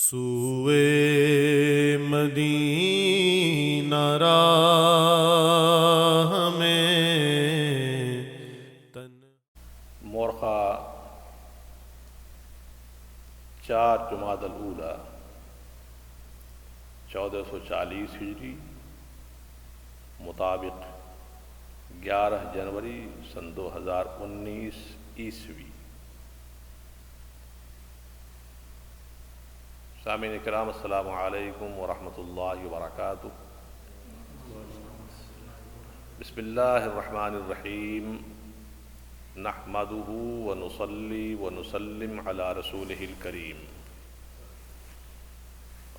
سوئے مدینہ راہ میں مورخہ 4 جمادی الاولیٰ 1440 ہجری مطابق 11 جنوری سن 2019 عیسوی۔ سامعین کرام السلام علیکم ورحمۃ اللہ وبرکاتہ۔ بسم اللہ الرحمن الرحیم، نحمدہ ونصلی ونسلم علی رسولہ الکریم۔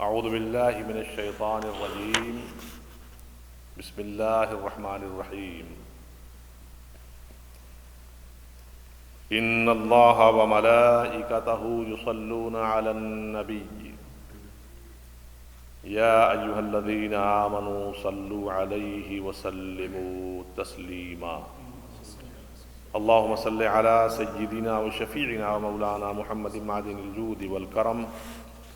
اعوذ باللہ من الشیطان الرجیم، بسم اللہ الرحمن الرحیم۔ ان اللہ وملائکتہ یصلون علی النبی یا ایہا الذین آمنوا صلوا علیہ وسلموا تسلیما۔ اللہم صل علی سیدنا وشفیعنا ومولانا محمد معدن الجود والکرم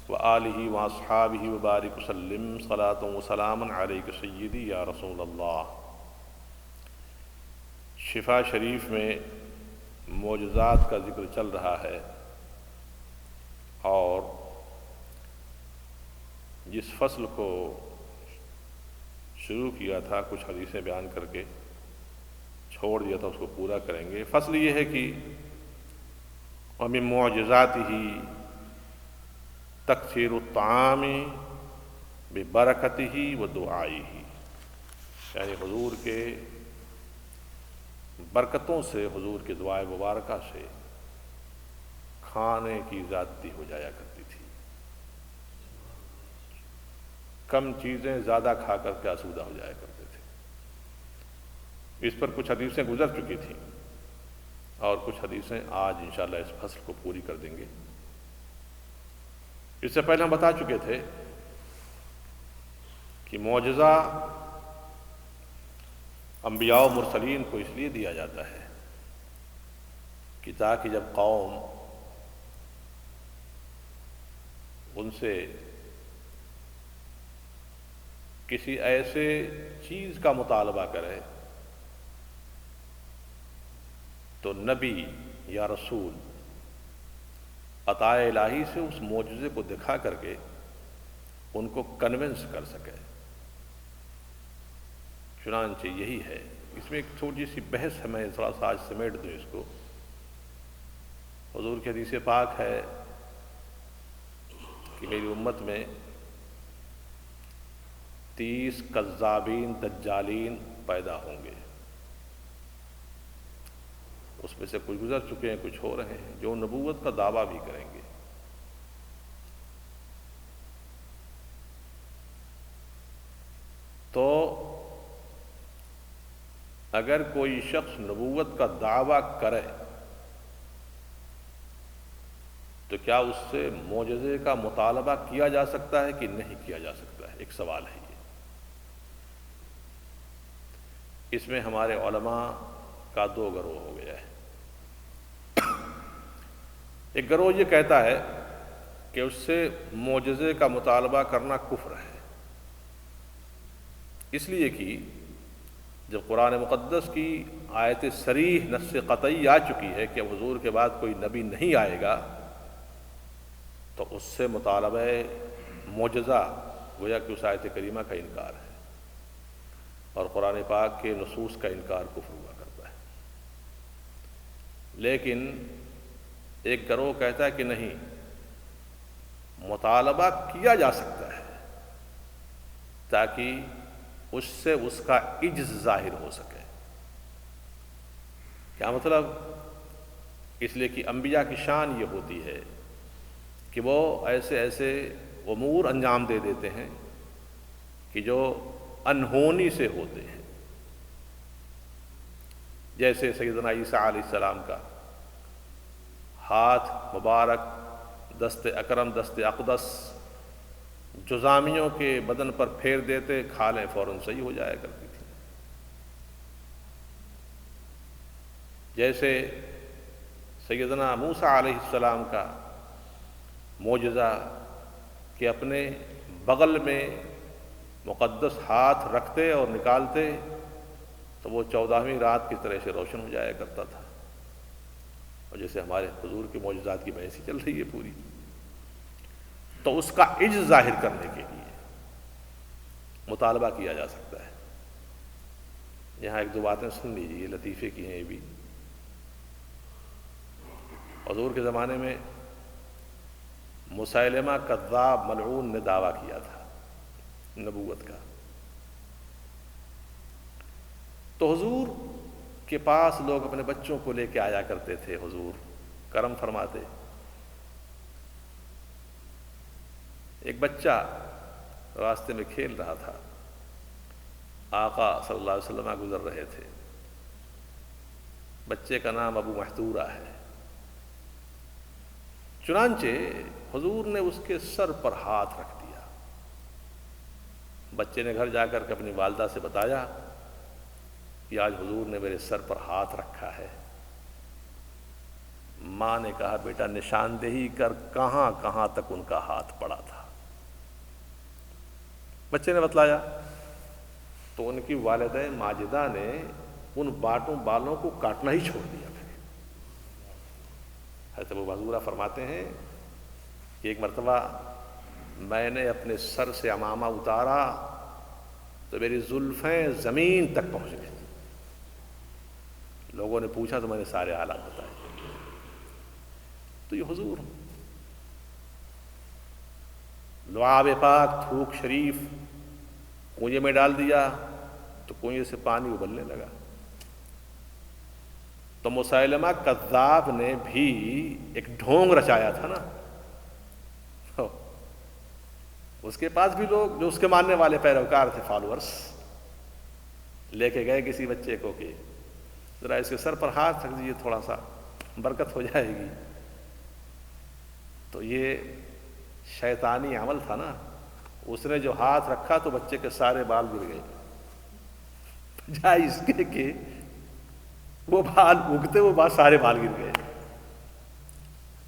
وآلہ واصحابہ وبارک وسلم صلاۃ وسلاما علیک سیدی یا رسول اللہ۔ شفا شریف میں معجزات کا ذکر چل رہا ہے، اور جس فصل کو شروع کیا تھا کچھ حدیثیں بیان کر کے چھوڑ دیا تھا، اس کو پورا کریں گے۔ فصل یہ ہے کہ وَمِن مُعْجِزَاتِهِ تَكْثِيرُ الطَّعَامِ بِبَرَكَتِهِ وَدُعَائِهِ، یعنی حضور کے برکتوں سے، حضور کے دعائے مبارکہ سے کھانے کی زیادتی ہو جایا کرتی تھی۔ کم چیزیں زیادہ کھا کر کے آسودہ ہو جایا کرتے تھے۔ اس پر کچھ حدیثیں گزر چکی تھیں، اور کچھ حدیثیں آج انشاءاللہ اس فصل کو پوری کر دیں گے۔ اس سے پہلے ہم بتا چکے تھے کہ معجزہ انبیاء و مرسلین کو اس لیے دیا جاتا ہے کہ تاکہ جب قوم ان سے کسی ایسے چیز کا مطالبہ کرے تو نبی یا رسول عطائے الہی سے اس معجزے کو دکھا کر کے ان کو کنونس کر سکے۔ چنانچہ یہی ہے۔ اس میں ایک چھوٹی سی بحث ہے، میں تھوڑا سا آج سمیٹ دوں اس کو۔ حضور کی حدیث پاک ہے کہ میری امت میں 30 کذابین دجالین پیدا ہوں گے۔ اس میں سے کچھ گزر چکے ہیں، کچھ ہو رہے ہیں، جو نبوت کا دعویٰ بھی کریں گے۔ تو اگر کوئی شخص نبوت کا دعویٰ کرے تو کیا اس سے معجزے کا مطالبہ کیا جا سکتا ہے کہ نہیں کیا جا سکتا ہے؟ ایک سوال ہے یہ۔ اس میں ہمارے علماء کا 2 گروہ ہو گیا ہے۔ ایک گروہ یہ کہتا ہے کہ اس سے معجزے کا مطالبہ کرنا کفر ہے، اس لیے کہ جب قرآن مقدس کی آیت صریح نص قطعی آ چکی ہے کہ اب حضور کے بعد کوئی نبی نہیں آئے گا، تو اس سے مطالبہ معجزہ گویا کہ اس آیت کریمہ کا انکار ہے، اور قرآن پاک کے نصوص کا انکار کفر ہوا کرتا ہے۔ لیکن ایک گروہ کہتا ہے کہ نہیں، مطالبہ کیا جا سکتا ہے تاکہ اس سے اس کا عجز ظاہر ہو سکے۔ کیا مطلب؟ اس لیے کہ انبیاء کی شان یہ ہوتی ہے کہ وہ ایسے ایسے امور انجام دے دیتے ہیں کہ جو انہونی سے ہوتے ہیں، جیسے سیدنا عیسیٰ علیہ السلام کا ہاتھ مبارک، دست اکرم، دست اقدس جزامیوں کے بدن پر پھیر دیتے، کھالیں فوراً صحیح ہو جایا کرتی تھی۔ جیسے سیدنا موسیٰ علیہ السلام کا معجزہ کہ اپنے بغل میں مقدس ہاتھ رکھتے اور نکالتے تو وہ 14ویں رات کی طرح سے روشن ہو جایا کرتا تھا، اور جیسے ہمارے حضور کے معجزات کی بحثی چل رہی ہے پوری، تو اس کا عجز ظاہر کرنے کے لیے مطالبہ کیا جا سکتا ہے۔ یہاں ایک دو باتیں سن لیجیے، لطیفے کی ہیں یہ بھی۔ حضور کے زمانے میں مسیلمہ کذاب ملعون نے دعویٰ کیا تھا نبوت کا، تو حضور کے پاس لوگ اپنے بچوں کو لے کے آیا کرتے تھے، حضور کرم فرماتے۔ ایک بچہ راستے میں کھیل رہا تھا، آقا صلی اللہ علیہ وسلم گزر رہے تھے، بچے کا نام ابو محذورہ ہے۔ چنانچہ حضور نے اس کے سر پر ہاتھ رکھ دیا۔ بچے نے گھر جا کر کے اپنی والدہ سے بتایا کہ آج حضور نے میرے سر پر ہاتھ رکھا ہے۔ ماں نے کہا بیٹا نشاندہی کر کہاں کہاں تک ان کا ہاتھ پڑا تھا۔ بچے نے بتلایا تو ان کی والدہ ماجدہ نے ان بالوں کو کاٹنا ہی چھوڑ دیا۔ حضرت ابو محذورہ فرماتے ہیں کہ ایک مرتبہ میں نے اپنے سر سے عمامہ اتارا تو میری زلفیں زمین تک پہنچ گئی۔ لوگوں نے پوچھا تو میں نے سارے حالات بتائے۔ تو یہ حضور لعاب پاک تھوک شریف کنویں میں ڈال دیا تو کنویں سے پانی ابلنے لگا۔ تو مسیلمہ کذاب نے بھی ایک ڈھونگ رچایا تھا نا، اس کے پاس بھی لوگ جو اس کے ماننے والے پیروکار تھے، فالوورز، لے کے گئے کسی بچے کو کہ ذرا اس کے سر پر ہاتھ رکھ دیجیے، تھوڑا سا برکت ہو جائے گی۔ تو یہ شیطانی عمل تھا نا، اس نے جو ہاتھ رکھا تو بچے کے سارے بال گر گئے، بجائے اس کے کہ وہ بال اگتے وہ سارے بال گر گئے۔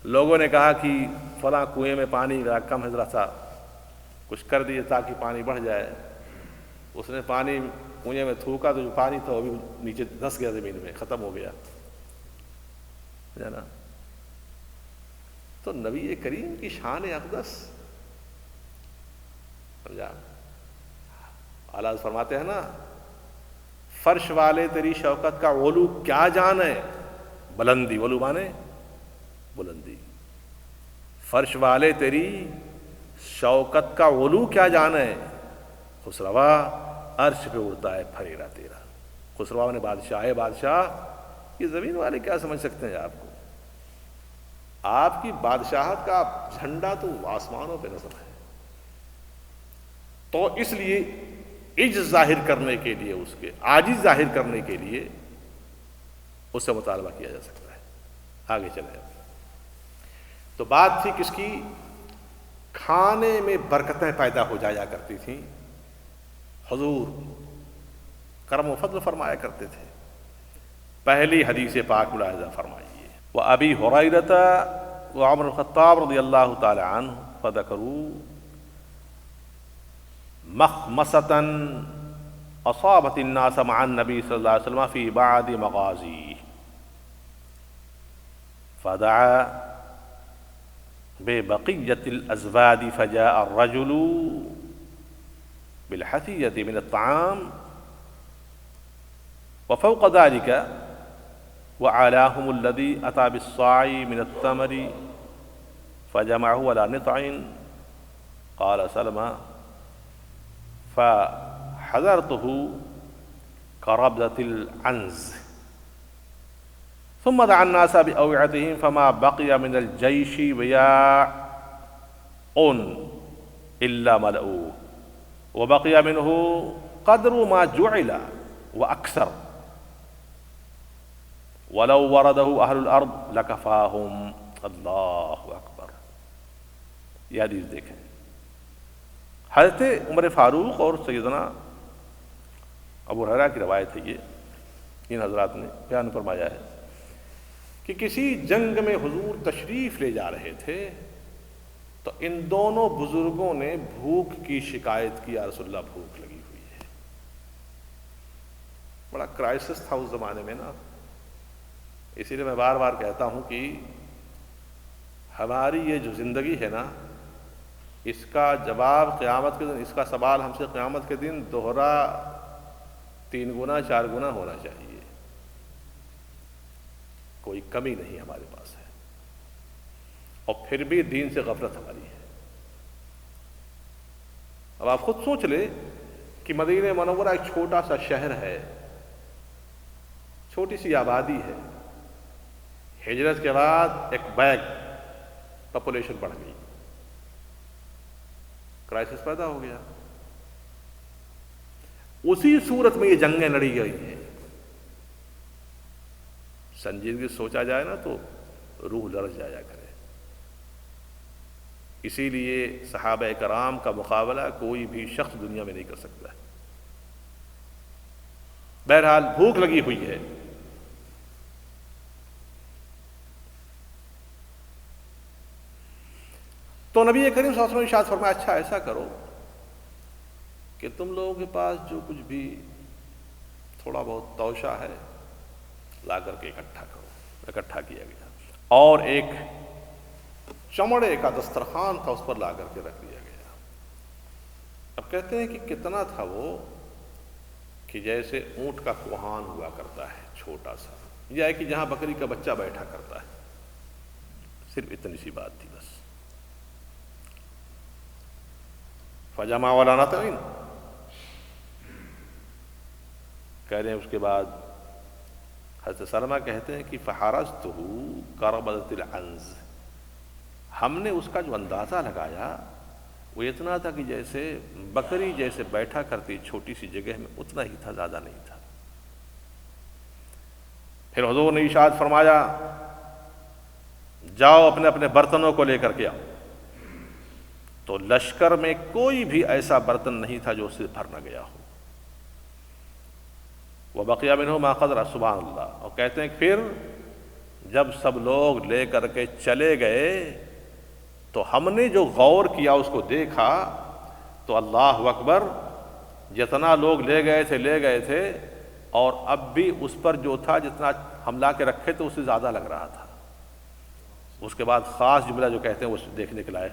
لوگوں نے کہا کہ فلاں کنویں میں پانی کم ہے، ذرا سا کچھ کر دیے تاکہ پانی بڑھ جائے۔ اس نے پانی کنویں میں تھوکا تو جو پانی تھا وہ بھی نیچے دھس گیا، زمین میں ختم ہو گیا، جانا۔ تو نبی کریم کی شان اقدس سمجھا۔ اعلیٰ فرماتے ہیں نا، فرش والے تیری شوکت کا علو کیا جانے، بلندی، علو مانے بلندی، فرش والے تیری شوکت کا علو کیا جانے، خسروا عرش پہ اڑتا ہے پھریرا تیرا۔ خسروا نے بادشاہ ہے، بادشاہ، یہ زمین والے کیا سمجھ سکتے ہیں آپ کو؟ آپ کی بادشاہت کا جھنڈا تو آسمانوں پہ نظر ہے۔ تو اس لیے عجز ظاہر کرنے کے لیے، اس کے عاجز ظاہر کرنے کے لیے اس سے مطالبہ کیا جا سکتا ہے۔ آگے چلیں۔ تو بات تھی کس کی؟ کھانے میں برکتیں پیدا ہو جایا کرتی تھیں، حضور کرم و فضل فرمایا کرتے تھے۔ پہلی حدیث پاک ملاحظہ فرمائیے، وَأَبِي هُرَيْرَةَ وعمر الخطاب رضی اللہ تعالی عنہ فذكروا مخمصة أصابت الناس مع النبي صلى الله عليه وسلم في بعض مغازيه فدعا ببقية الأزباد فجاء الرجل بالحثية من الطعام وفوق ذلك وعلاهم الذي أتى بالصاع من التمر فجمعه على نطع قال سلمى فحذرته كربدة العنز ثم دعا الناس بأوعيتهم فما بقي من الجيش وياء إلا ملؤوه وبقي منه قدر ما جعل وأكثر ولو ورده أهل الأرض لكفاهم۔ اللہ اکبر۔ یہ حدیث دیکھیں، حضرت عمر فاروق اور سیدنا ابو ہریرہ کی روایت ہے، یہ ان حضرات نے بیان فرمایا ہے کہ کسی جنگ میں حضور تشریف لے جا رہے تھے تو ان دونوں بزرگوں نے بھوک کی شکایت کی، یا رسول اللہ بھوک لگی ہوئی ہے۔ بڑا کرائسس تھا اس زمانے میں نا، اسی لیے میں بار بار کہتا ہوں کہ ہماری یہ جو زندگی ہے نا، اس کا جواب قیامت کے دن، اس کا سوال ہم سے قیامت کے دن دوہرا 3 گنا 4 گنا ہونا چاہیے۔ کوئی کمی نہیں ہمارے پاس ہے، اور پھر بھی دین سے غفلت ہماری ہے۔ اب آپ خود سوچ لیں کہ مدینہ منورہ ایک چھوٹا سا شہر ہے، چھوٹی سی آبادی ہے، ہجرت کے بعد ایک بیگ پاپولیشن بڑھ گئی، کرائسس پیدا ہو گیا۔ اسی صورت میں یہ جنگیں لڑی گئی ہیں۔ سنجیدگی سوچا جائے نا تو روح لرز جایا کرے۔ اسی لیے صحابہ کرام کا مقابلہ کوئی بھی شخص دنیا میں نہیں کر سکتا ہے۔ بہرحال بھوک لگی ہوئی ہے، تو نبی کریم صلی اللہ علیہ وسلم نے ارشاد فرمایا اچھا ایسا کرو کہ تم لوگوں کے پاس جو کچھ بھی تھوڑا بہت توشہ ہے لا کر کے اکٹھا کرو۔ اکٹھا کیا گیا، اور ایک چمڑے کا دسترخوان تھا، اس پر لا کر کے رکھ دیا گیا۔ اب کہتے ہیں کہ کتنا تھا وہ، کہ جیسے اونٹ کا کوہان ہوا کرتا ہے چھوٹا سا، یہ ہے کہ جہاں بکری کا بچہ بیٹھا کرتا ہے، صرف اتنی سی بات تھی بس۔ فجمع ولا نطعن، کہہ رہے ہیں اس کے بعد حضرت سلمہ کہتے ہیں کہ فحرزتہ کربدۃ العنز، ہم نے اس کا جو اندازہ لگایا وہ اتنا تھا کہ جیسے بکری جیسے بیٹھا کرتی چھوٹی سی جگہ میں، اتنا ہی تھا، زیادہ نہیں تھا۔ پھر حضور نے ارشاد فرمایا جاؤ اپنے اپنے برتنوں کو لے کر کے آؤ۔ تو لشکر میں کوئی بھی ایسا برتن نہیں تھا جو اس سے بھر نہ گیا ہو۔ وَبَقِيَ مِنْهُ مَا قَدْرَ، سبحان اللہ۔ اور کہتے ہیں کہ پھر جب سب لوگ لے کر کے چلے گئے تو ہم نے جو غور کیا اس کو دیکھا تو اللہ اکبر، جتنا لوگ لے گئے تھے اور اب بھی اس پر جو تھا جتنا ہم لا کے رکھے تھے اس سے زیادہ لگ رہا تھا۔ اس کے بعد خاص جملہ جو کہتے ہیں وہ دیکھنے کے لائق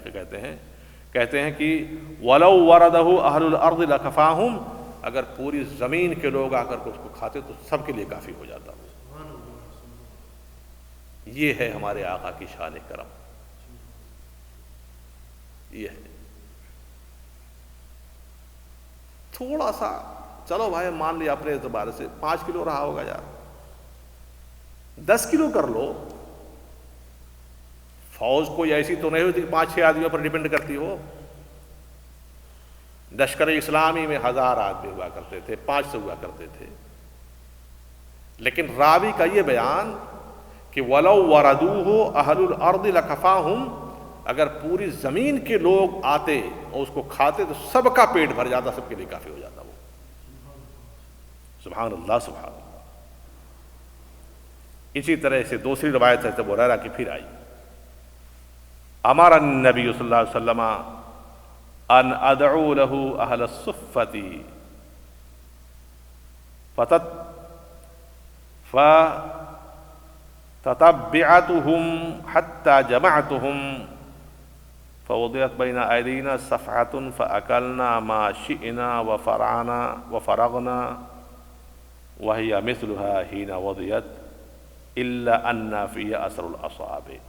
کہتے ہیں کہ وَلَوْ وَرَدَهُ أَهْلُ الْأَرْضِ لَكَفَاهُمْ، اگر پوری زمین کے لوگ آ کر کے اس کو کھاتے تو سب کے لیے کافی ہو جاتا۔ یہ ہے ہمارے آقا کی شان کرم، یہ ہے۔ تھوڑا سا چلو بھائی مان لیا اپنے اعتبار سے 5 کلو رہا ہوگا یار، 10 کلو کر لو۔ فوج کوئی ایسی تو نہیں ہوتی کہ 5-6 آدمیوں پر ڈیپینڈ کرتی ہو۔ لشکر اسلامی میں 1000 آدمی ہوا کرتے تھے، 500 ہوا کرتے تھے، لیکن راوی کا یہ بیان کہ وَلَوْ وَرَدُوهُ أَهْلُ الْأَرْضِ لَكَفَاهُمْ، اگر پوری زمین کے لوگ آتے اور اس کو کھاتے تو سب کا پیٹ بھر جاتا، سب کے لیے کافی ہو جاتا وہ۔ سبحان اللہ سبحان اللہ۔ اسی طرح سے دوسری روایت ہے ابو ہریرہ کی پھر آئی، امر النبی صلی اللہ علیہ وسلم ان ادعو له اہل الصفۃ فتتبعتهم حتى جمعتهم فوضعت بين ايدينا صفحة فاكلنا ما شئنا وفرغنا وهي مثلها حين وضعت الا ان في اثر الاصابع۔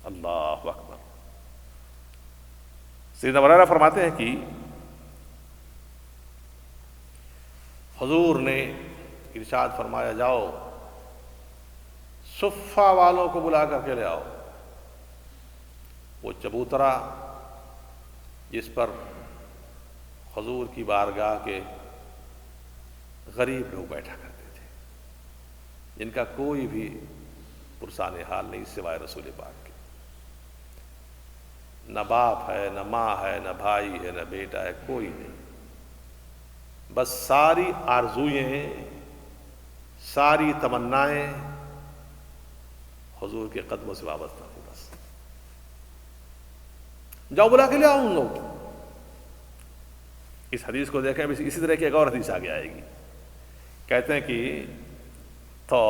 اللہ اکبر۔ سیدنا ابو ہریرہ فرماتے ہیں کہ حضور نے ارشاد فرمایا جاؤ صفہ والوں کو بلا کر کے لے آؤ۔ وہ چبوترا جس پر حضور کی بارگاہ کے غریب لوگ بیٹھا کرتے تھے، جن کا کوئی بھی پرسان حال نہیں سوائے رسول پاک کے، نہ باپ ہے، نہ ماں ہے، نہ بھائی ہے، نہ بیٹا ہے، کوئی نہیں، بس ساری آرزوئیں، ساری تمنائیں حضور کے قدموں سے وابستہ تھیں بس۔ جاؤ بلا کے لے آؤ ان لوگ. اس حدیث کو دیکھیں. اسی طرح کی ایک اور حدیث آگے آئے گی. کہتے ہیں کہ تو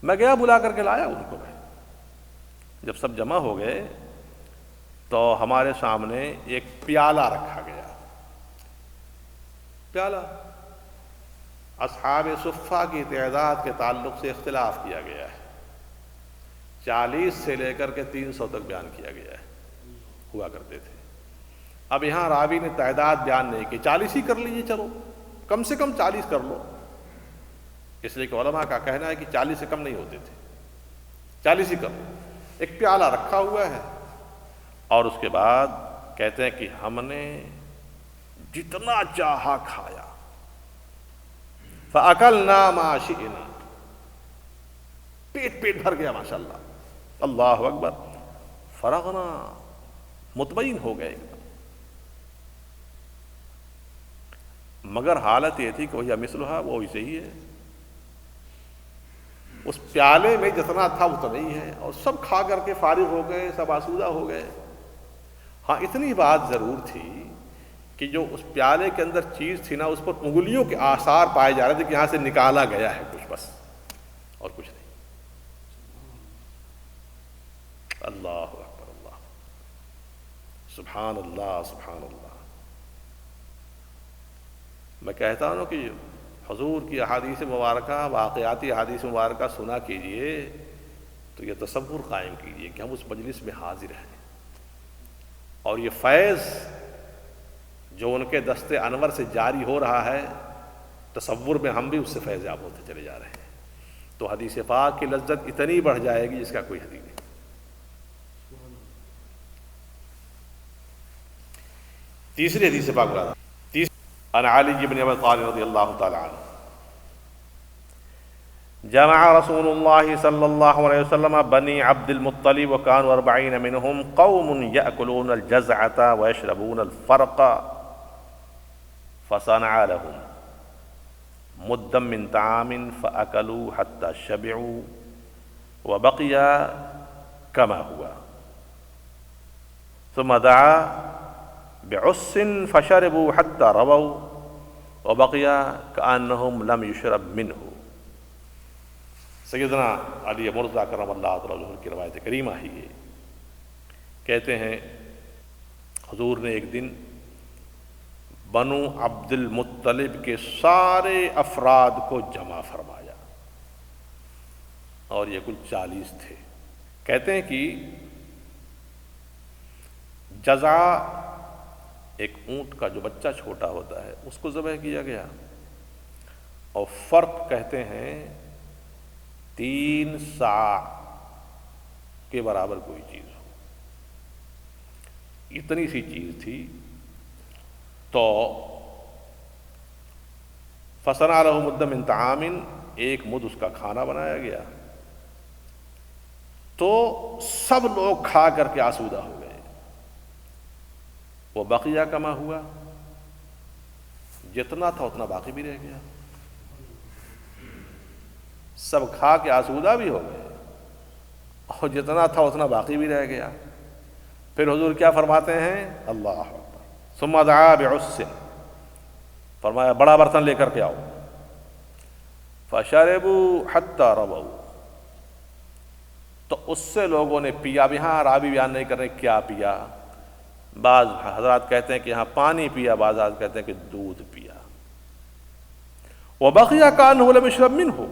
میں گیا بلا کر کے لایا ان کو. جب سب جمع ہو گئے تو ہمارے سامنے ایک پیالہ رکھا گیا. پیالہ اصحاب صفہ کی تعداد کے تعلق سے اختلاف کیا گیا ہے. 40 سے لے کر کے 300 تک بیان کیا گیا ہے ہوا کرتے تھے. اب یہاں راوی نے تعداد بیان نہیں کی. 40 ہی کر لیجیے, چلو کم سے کم 40 کر لو. اس لیے کہ علماء کا کہنا ہے کہ 40 سے کم نہیں ہوتے تھے. 40 ہی کر لو. ایک پیالہ رکھا ہوا ہے اور اس کے بعد کہتے ہیں کہ ہم نے جتنا چاہا کھایا. فَأَكَلْنَا مَا شِئْنَا, پیٹ بھر گیا ماشاءاللہ. اللہ اکبر. فرغنا, مطمئن ہو گئے. مگر حالت یہ تھی کہ وہی مثلھا, وہ ویسے ہی ہے. اس پیالے میں جتنا تھا اتنا ہی ہے اور سب کھا کر کے فارغ ہو گئے, سب آسودہ ہو گئے. ہاں اتنی بات ضرور تھی کہ جو اس پیالے کے اندر چیز تھی نا, اس پر انگلیوں کے آثار پائے جا رہے تھے کہ یہاں سے نکالا گیا ہے کچھ, بس اور کچھ نہیں. اللہ اکبر, اللہ سبحان اللہ سبحان اللہ. میں کہتا ہوں کہ حضور کی احادیث مبارکہ, واقعاتی احادیث مبارکہ سنا کیجئے تو یہ تصور قائم کیجئے کہ ہم اس مجلس میں حاضر ہیں اور یہ فیض جو ان کے دست انور سے جاری ہو رہا ہے, تصور میں ہم بھی اس سے فیض یاب ہوتے چلے جا رہے ہیں. تو حدیث پاک کی لذت اتنی بڑھ جائے گی جس کا کوئی حد نہیں. تیسری حدیث پاک بتا دیں. عن علی بن ابی طالب رضی اللہ تعالی عنہ جمع رسول اللہ صلی اللہ علیہ وسلم بنی عبد المطلب وكانوا 40 منهم قوم يأكلون الجزعة ويشربون الفرق فصنع لهم مدا من طعام فأكلوا حتى شبعوا وبقي كما هو ثم دعا بعس فشربوا حتى رووا وبقي كأنهم لم يشرب منه. سیدنا علی مرضی کرم اللہ تعالی عنہ کی روایت کریمہ ہی ہے. کہتے ہیں حضور نے ایک دن بنو عبد المطلب کے سارے افراد کو جمع فرمایا اور یہ کل 40 تھے. کہتے ہیں کہ جزع ایک اونٹ کا جو بچہ چھوٹا ہوتا ہے اس کو ذبح کیا گیا, اور فرق کہتے ہیں 3 صاع کے برابر کوئی چیز ہو. اتنی سی چیز تھی. تو فصنع لہ مدا من طعام, ایک مد اس کا کھانا بنایا گیا. تو سب لوگ کھا کر کے آسودہ ہو گئے. وہ بقیہ کما ہوا, جتنا تھا اتنا باقی بھی رہ گیا. سب کھا کے آسودہ بھی ہو گئے اور جتنا تھا اتنا باقی بھی رہ گیا. پھر حضور کیا فرماتے ہیں, اللہ اکبر, ثم دعا بعس, فرمایا بڑا برتن لے کر کے آؤ. فشربوا حتى رووا, تو اس سے لوگوں نے پیا. اب یہاں راوی بیان نہیں کر رہے کیا پیا. بعض حضرات کہتے ہیں کہ یہاں پانی پیا, بعض حضرات کہتے ہیں کہ دودھ پیا. وبقي كأنه لم يشرب منه,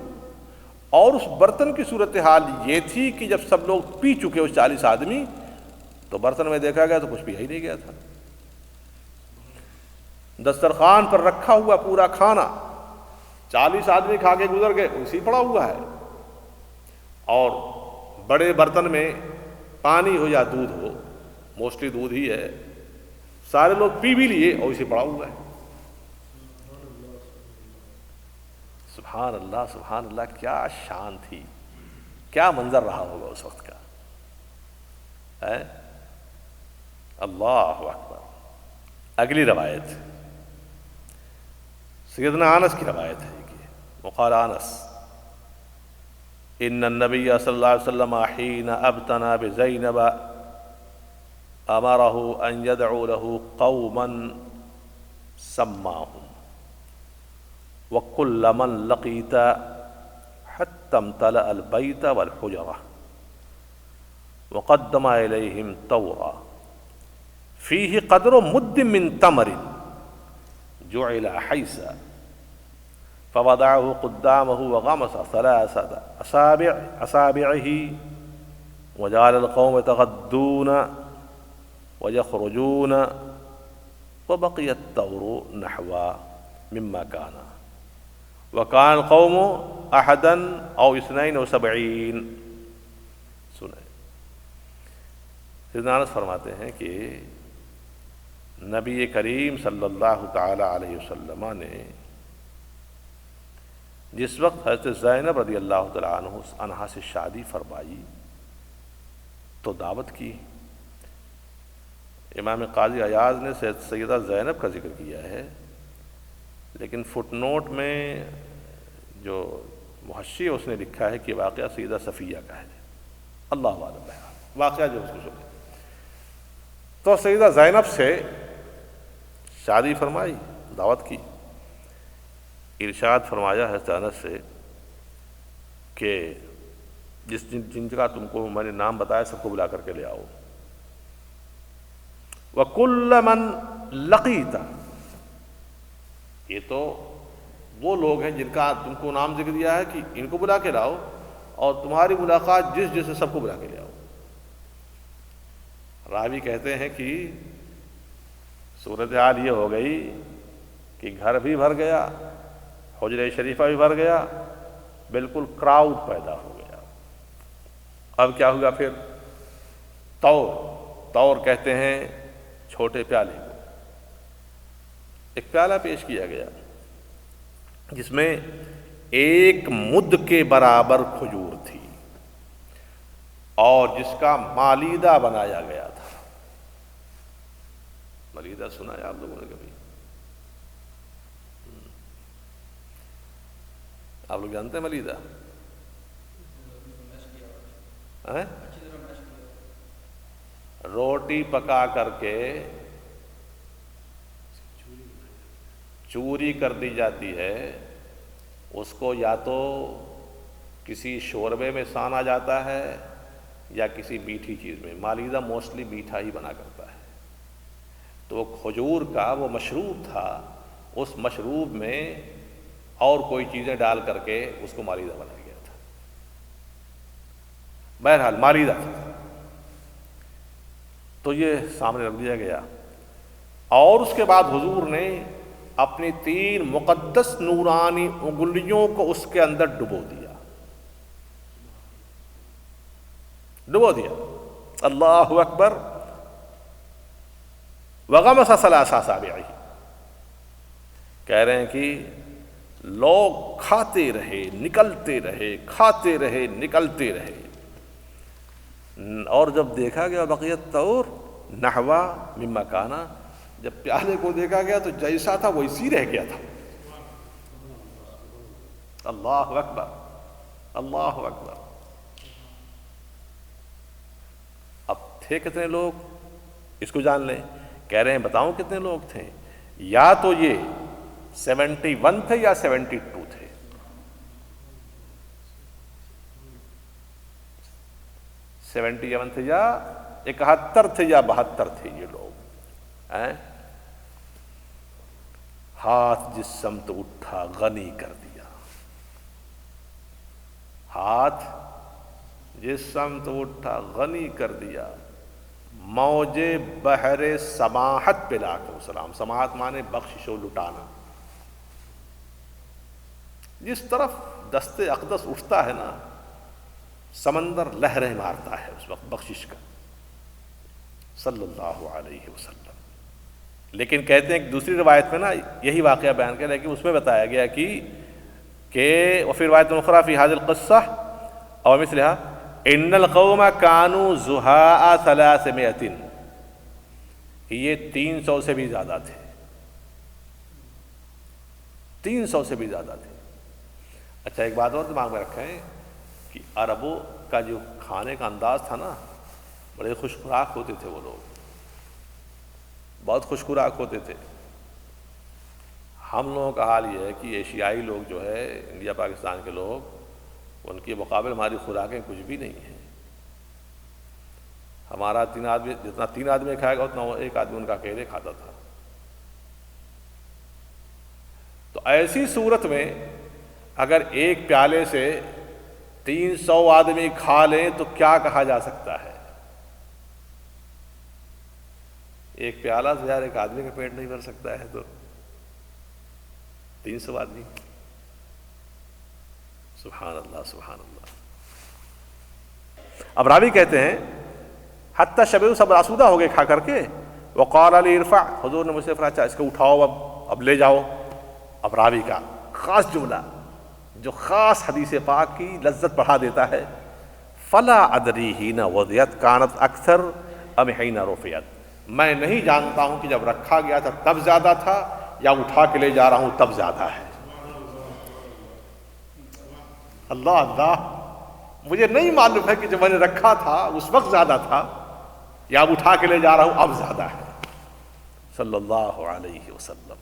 اور اس برتن کی صورتحال یہ تھی کہ جب سب لوگ پی چکے اس 40 آدمی, تو برتن میں دیکھا گیا تو کچھ پیا ہی نہیں گیا تھا. دسترخوان پر رکھا ہوا پورا کھانا 40 آدمی کھا کے گزر گئے, اسی پڑا ہوا ہے. اور بڑے برتن میں پانی ہو یا دودھ ہو, موسٹلی دودھ ہی ہے, سارے لوگ پی بھی لیے اور اسی پڑا ہوا ہے. سبحان اللہ سبحان اللہ, کیا شان تھی, کیا منظر رہا ہوگا اس وقت کا. اللہ اکبر. اگلی روایت سیدنا انس کی روایت ہے کہ وقال انس ان النبی صلی اللہ علیہ وسلم حين ابتنا بزینب امرہ ان یدعو لہ قوما سماہم وکل من لقیت حتی امتلأ البیت والحجرہ وقدم الیہم طورا فیہ قدر مد من تمر جعل حیسا فوضعه قدامه وغمس ثلاثة أصابعه وجعل القوم يتغدون ويخرجون وبقي الثور نحو مما كان وكان القوم أحدا أو 72. سنیں سیدنا انس فرماتے ہیں کہ نبی کریم صلی اللہ تعالی علیہ وسلم نے جس وقت حضرت زینب رضی اللہ تعالیٰ عنہا سے شادی فرمائی تو دعوت کی. امام قاضی عیاض نے سیدہ زینب کا ذکر کیا ہے، لیکن فٹ نوٹ میں جو محشی ہے اس نے لکھا ہے کہ واقعہ سیدہ صفیہ کا ہے. اللہ اعلم ہے واقعہ جو اس کو سنے. تو سیدہ زینب سے شادی فرمائی، دعوت کی. ارشاد فرمایا حضرت انس سے کہ جن جگہ تم کو میں نے نام بتایا سب کو بلا کر کے لے آؤ. وَكُلَّ مَن لَقِيتَ، یہ تو وہ لوگ ہیں جن کا تم کو نام ذکر دیا ہے کہ ان کو بلا کے لاؤ، اور تمہاری ملاقات جس سے سب کو بلا کے لے آؤ. راوی کہتے ہیں کہ صورتحال یہ ہو گئی کہ گھر بھی بھر گیا، حجرہ شریفہ بھی بھر گیا، بالکل کراؤڈ پیدا ہو گیا. اب کیا ہوگا پھر؟ طور کہتے ہیں چھوٹے پیالے کو. ایک پیالہ پیش کیا گیا جس میں 1 مد کے برابر کھجور تھی اور جس کا مالیدہ بنایا گیا تھا. مالیدہ سنا ہے آپ لوگوں نے کبھی؟ آپ لوگ جانتے ہیں ملیدہ؟ روٹی پکا کر کے چوری کر دی جاتی ہے، اس کو یا تو کسی شوربے میں سانا جاتا ہے یا کسی میٹھی چیز میں. مالیدہ موسٹلی میٹھا ہی بنا کرتا ہے. تو وہ کھجور کا وہ مشروب تھا، اس مشروب میں اور کوئی چیزیں ڈال کر کے اس کو مالیدہ بنایا گیا تھا. بہرحال مالیدہ تھا. تو یہ سامنے رکھ دیا گیا، اور اس کے بعد حضور نے اپنی 3 مقدس نورانی انگلیوں کو اس کے اندر ڈبو دیا. اللہ اکبر. وغمس ثلاث اصابعہ، کہہ رہے ہیں کہ لوگ کھاتے رہے نکلتے رہے، کھاتے رہے نکلتے رہے، اور جب دیکھا گیا بقیت طور نحو مما کان، جب پیالے کو دیکھا گیا تو جیسا تھا ویسی رہ گیا تھا. اللہ اکبر، اللہ اکبر. اب تھے کتنے لوگ اس کو جان لیں. کہہ رہے ہیں بتاؤں کتنے لوگ تھے؟ یا تو یہ 71 تھے یا 72 تھے. 71 تھے یا 71 تھے یا 72 تھے یہ لوگ. ہاتھ جس سمت اٹھا غنی کر دیا. ہاتھ جس سمت اٹھا غنی کر دیا. موج بحر سماحت پہ لا کر سلام. سماحت مانے بخشش و لٹانا. جس طرف دست اقدس اٹھتا ہے نا، سمندر لہریں مارتا ہے اس وقت بخشش کا. صلی اللہ علیہ وسلم. لیکن کہتے ہیں کہ دوسری روایت میں نا یہی واقعہ بیان کیا، لیکن اس میں بتایا گیا کہ وفی روایت اخری فی هذه القصہ او مثلها ان القوم كانوا زهاء 300، یہ 300 سے بھی زیادہ تھے. 300 سے بھی زیادہ تھے. اچھا ایک بات اور دماغ میں رکھیں کہ عربوں کا جو کھانے کا انداز تھا نا، بڑے خوش خوراک ہوتے تھے وہ لوگ. بہت خوش خوراک ہوتے تھے۔ ہم لوگوں کا حال یہ ہے کہ ایشیائی لوگ جو ہے، انڈیا پاکستان کے لوگ، ان کے مقابل ہماری خوراکیں کچھ بھی نہیں ہیں۔ ہمارا جتنا تین آدمی کھائے گا اتنا وہ ایک آدمی ان کا اکیلے کھاتا تھا۔ تو ایسی صورت میں اگر ایک پیالے سے 300 آدمی کھا لیں تو کیا کہا جا سکتا ہے؟ ایک پیالہ سے یار ایک آدمی کا پیٹ نہیں بھر سکتا ہے، تو 300 آدمی، سبحان اللہ سبحان اللہ۔ اب راوی کہتے ہیں حتیٰ شبیہ سب آسودہ ہو گئے کھا کر کے، وقال علی ارفع، حضور نے مجھ سے فرمایا اس کو اٹھاؤ، اب لے جاؤ۔ اب راوی کا خاص جملہ جو خاص حدیث پاک کی لذت بڑھا دیتا ہے، فلا ادری حین وضعت کانت اکثر ام حین رفعت، میں نہیں جانتا ہوں کہ جب رکھا گیا تھا تب زیادہ تھا یا اٹھا کے لے جا رہا ہوں تب زیادہ ہے۔ اللہ اللہ، مجھے نہیں معلوم ہے کہ جب میں نے رکھا تھا اس وقت زیادہ تھا یا اب اٹھا کے لے جا رہا ہوں اب زیادہ ہے، صلی اللہ علیہ وسلم۔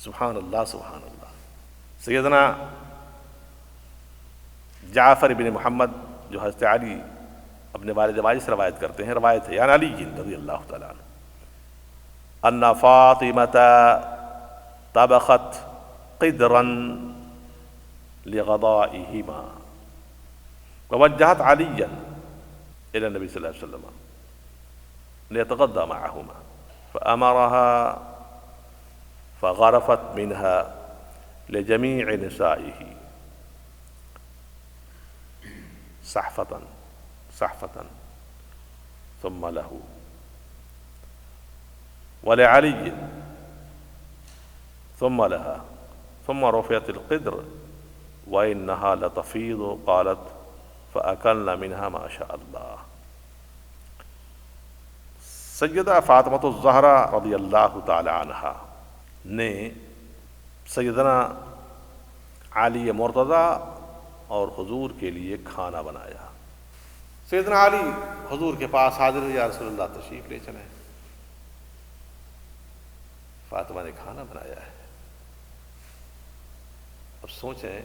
سبحان اللہ سبحان اللہ۔ سیدنا جعفر بن محمد جو حضرت علی اپنے والد واجد سے روایت کرتے ہیں، روایت ہے عن علی رضی اللہ تعالیٰ عنہ ان فاطمۃ طبخت قدرا لغضائہما ووجہت علیا الی النبی صلی اللہ علیہ وسلم لیتغدى معہما فامرها فغرفت منها لجميع نسائه صحفة ثم له ولعلي ثم لها ثم رفعت القدر وإنها لتفيض قالت فأكلن منها ما شاء الله۔ سیدہ فاطمۃ الزہرا رضی اللہ تعالی عنہا نے سیدنا علی مرتضیٰ اور حضور کے لیے کھانا بنایا۔ سیدنا علی حضور کے پاس حاضر ہوئے، یا رسول اللہ تشریف لے چلیں، فاطمہ نے کھانا بنایا ہے۔ اب سوچیں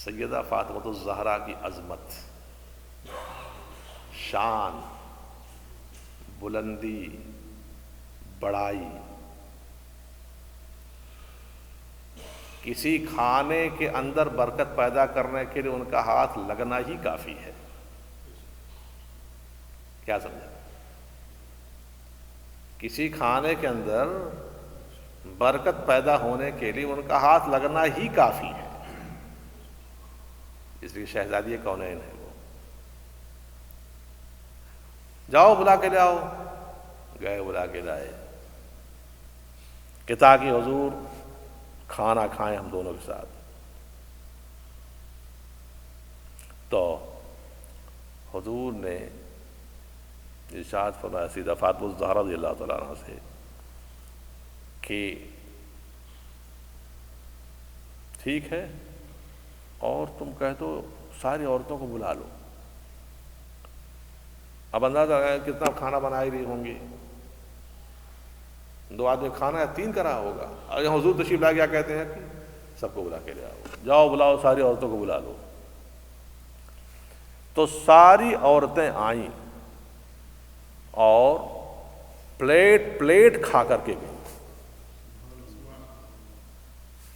سیدہ فاطمۃ الزہرا کی عظمت، شان، بلندی، بڑائی، کسی کھانے کے اندر برکت پیدا کرنے کے لیے ان کا ہاتھ لگنا ہی کافی ہے۔ کیا سمجھا؟ کسی کھانے کے اندر برکت پیدا ہونے کے لیے ان کا ہاتھ لگنا ہی کافی ہے۔ اس لیے شہزادی کونین ہے وہ، جاؤ بلا کے لاؤ، گئے بلا کے لائے، کہتا کہ حضور کھانا کھائیں ہم دونوں کے ساتھ۔ تو حضور نے ارشاد فرمایا سیدہ فاطمہ الزہرا رضی اللہ تعالیٰ عنہ سے کہ ٹھیک ہے، اور تم کہہ دو ساری عورتوں کو بلا لو۔ اب اندازہ لگایا کتنا کھانا بنا ہی رہی ہوں گی، 2 آدمی کھانا ہے 3 کرا ہوگا، اور حضور تشریف لا کیا کہتے ہیں کہ سب کو بلا کے لے آؤ، جاؤ بلاؤ ساری عورتوں کو بلا لو۔ تو ساری عورتیں آئیں اور پلیٹ کھا کر کے گئیں،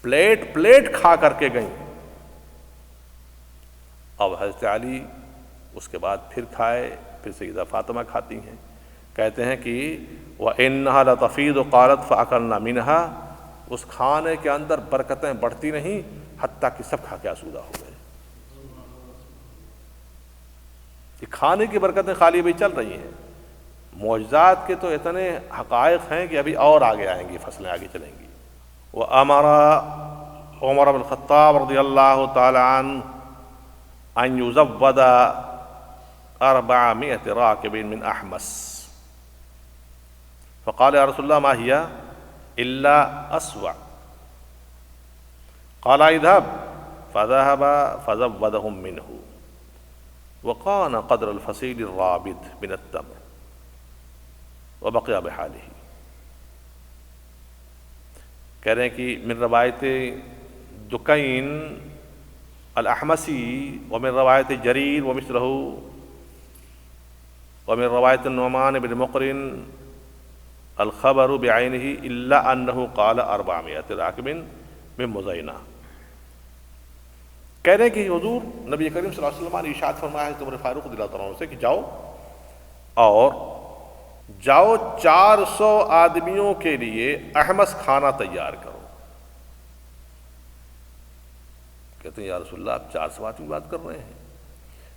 پلیٹ کھا کر کے گئیں۔ اب حضرت علی اس کے بعد پھر کھائے، پھر سیدہ فاطمہ کھاتی ہیں، کہتے ہیں کہ وَإِنَّهَا لَتَفِيضُ قَالَتْ فَأَكَلْنَا مِنْهَا، اس کھانے کے اندر برکتیں بڑھتی نہیں حتیٰ کہ سب کھا کے آسودہ ہو گئے۔ یہ کھانے کی برکتیں خالی بھی چل رہی ہیں، معجزات کے تو اتنے حقائق ہیں کہ ابھی اور آگے آئیں گی، فصلیں آگے چلیں گی۔ وَأَمَرَ عمر بن الخطاب رضی اللہ تعالی عنہ ان يزود 400 راكب من احمس، فقال يا رسول الله ما هي الا اسوع، قال اذهب، فذهب فزودهم منه، وكان قدر الفصيل الرابد من التمر، وبقي بحاله. کہہ رہے ہیں کہ من روایت دکین الاحمسی ومن روایت جریر ومثلہ ومن روایت النعمان بن مقرن الخبر بعینہ الا انہ قال 400 راکب من مزینہ. کہہ رہے ہیں کہ حضور نبی کریم صلی اللہ علیہ وسلم نے ارشاد فرمایا ہے عمر فاروق رضی اللہ عنہ سے کہ جاؤ 400 آدمیوں کے لیے احمس کھانا تیار کرو. کہتے ہیں یا رسول اللہ آپ 400 آدمی کی بات کر رہے ہیں،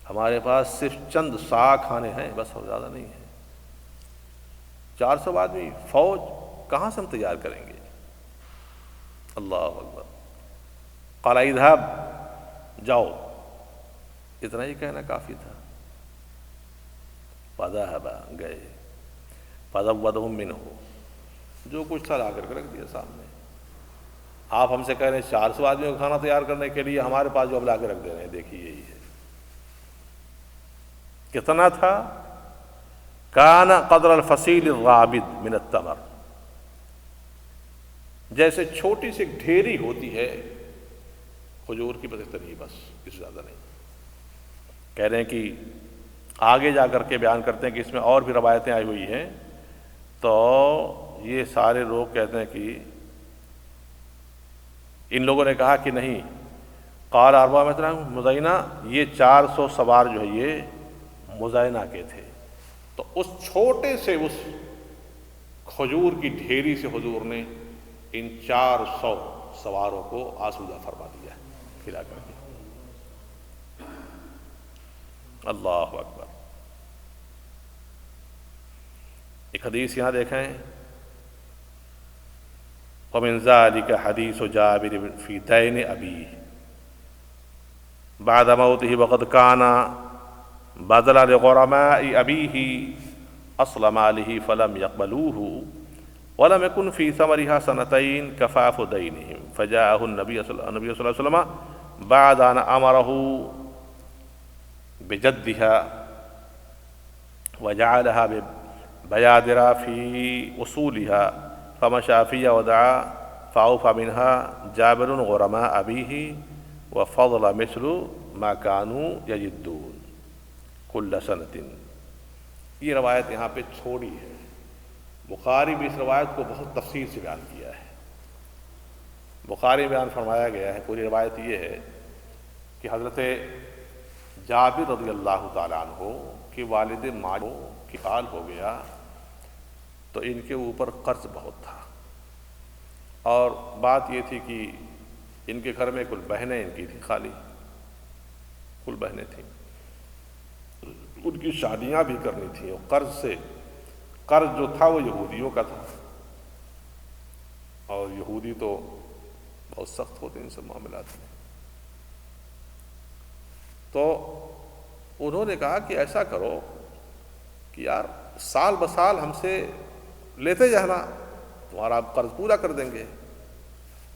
ہمارے پاس صرف چند سا کھانے ہیں بس، اور زیادہ نہیں ہے. 400 آدمی فوج کہاں سے ہم تیار کریں گے؟ اللہ اکبر. قال اذهب، جاؤ، اتنا ہی کہنا کافی تھا. فذهب، گئے. فذودهم منه، جو کچھ تھا لا کر کے رکھ دیا سامنے. آپ ہم سے کہہ رہے ہیں 400 آدمیوں کو کھانا تیار کرنے کے لیے، ہمارے پاس جو اب لا کے رکھ دے رہے ہیں، دیکھیے یہی ہے. کتنا تھا؟ کان قدر الفصیل الرابد من التمر، جیسے چھوٹی سی ڈھیری ہوتی ہے کھجور کی، بس اتنی، بس اس سے زیادہ نہیں. کہہ رہے ہیں کہ آگے جا کر کے بیان کرتے ہیں کہ اس میں اور بھی روایتیں آئی ہوئی ہیں. تو یہ سارے لوگ کہتے ہیں کہ ان لوگوں نے کہا کہ نہیں، قال 400 مزینہ، یہ 400 سوار جو ہے یہ مزینہ کے تھے. تو اس چھوٹے سے اس کھجور کی ڈھیری سے حضور نے ان 400 سواروں کو آسودہ فرما دیا کھلا کر کے. اللہ اکبر. ایک حدیث یہاں دیکھیں، ومن ذلك حدیث جابر فی دین ابیہ بعد موته وقد كان بذل لغرماء ابیہ اصل ماله فلم يقبلوه ولم يكن في ثمرها سنتين كفاف دينهم فجاءه النبي صلى الله عليه وسلم بعد ان امره بجدها وجعلها بيادر في اصولها فمشى فيها ودعا فأوفى منها جابر غرماء أبيه وفضل مثل ما كانوا يجدون كل سنة. یہ روایت یہاں پہ چھوڑی ہے. بخاری بھی اس روایت کو بہت تفصیل سے بیان کیا ہے. بخاری میں بیان فرمایا گیا ہے، پوری روایت یہ ہے کہ حضرت جابر رضی اللہ تعالیٰ عنہ کہ والد ماجد کی انتقال ہو گیا تو ان کے اوپر قرض بہت تھا. اور بات یہ تھی کہ ان کے گھر میں کل بہنیں ان کی تھیں، خالی کل بہنیں تھیں، ان کی شادیاں بھی کرنی تھیں. اور قرض جو تھا وہ یہودیوں کا تھا، اور یہودی تو بہت سخت ہوتے ہیں ان سب معاملات میں. تو انہوں نے کہا کہ ایسا کرو کہ یار سال بسال ہم سے لیتے جانا، تمہارا آپ قرض پورا کر دیں گے.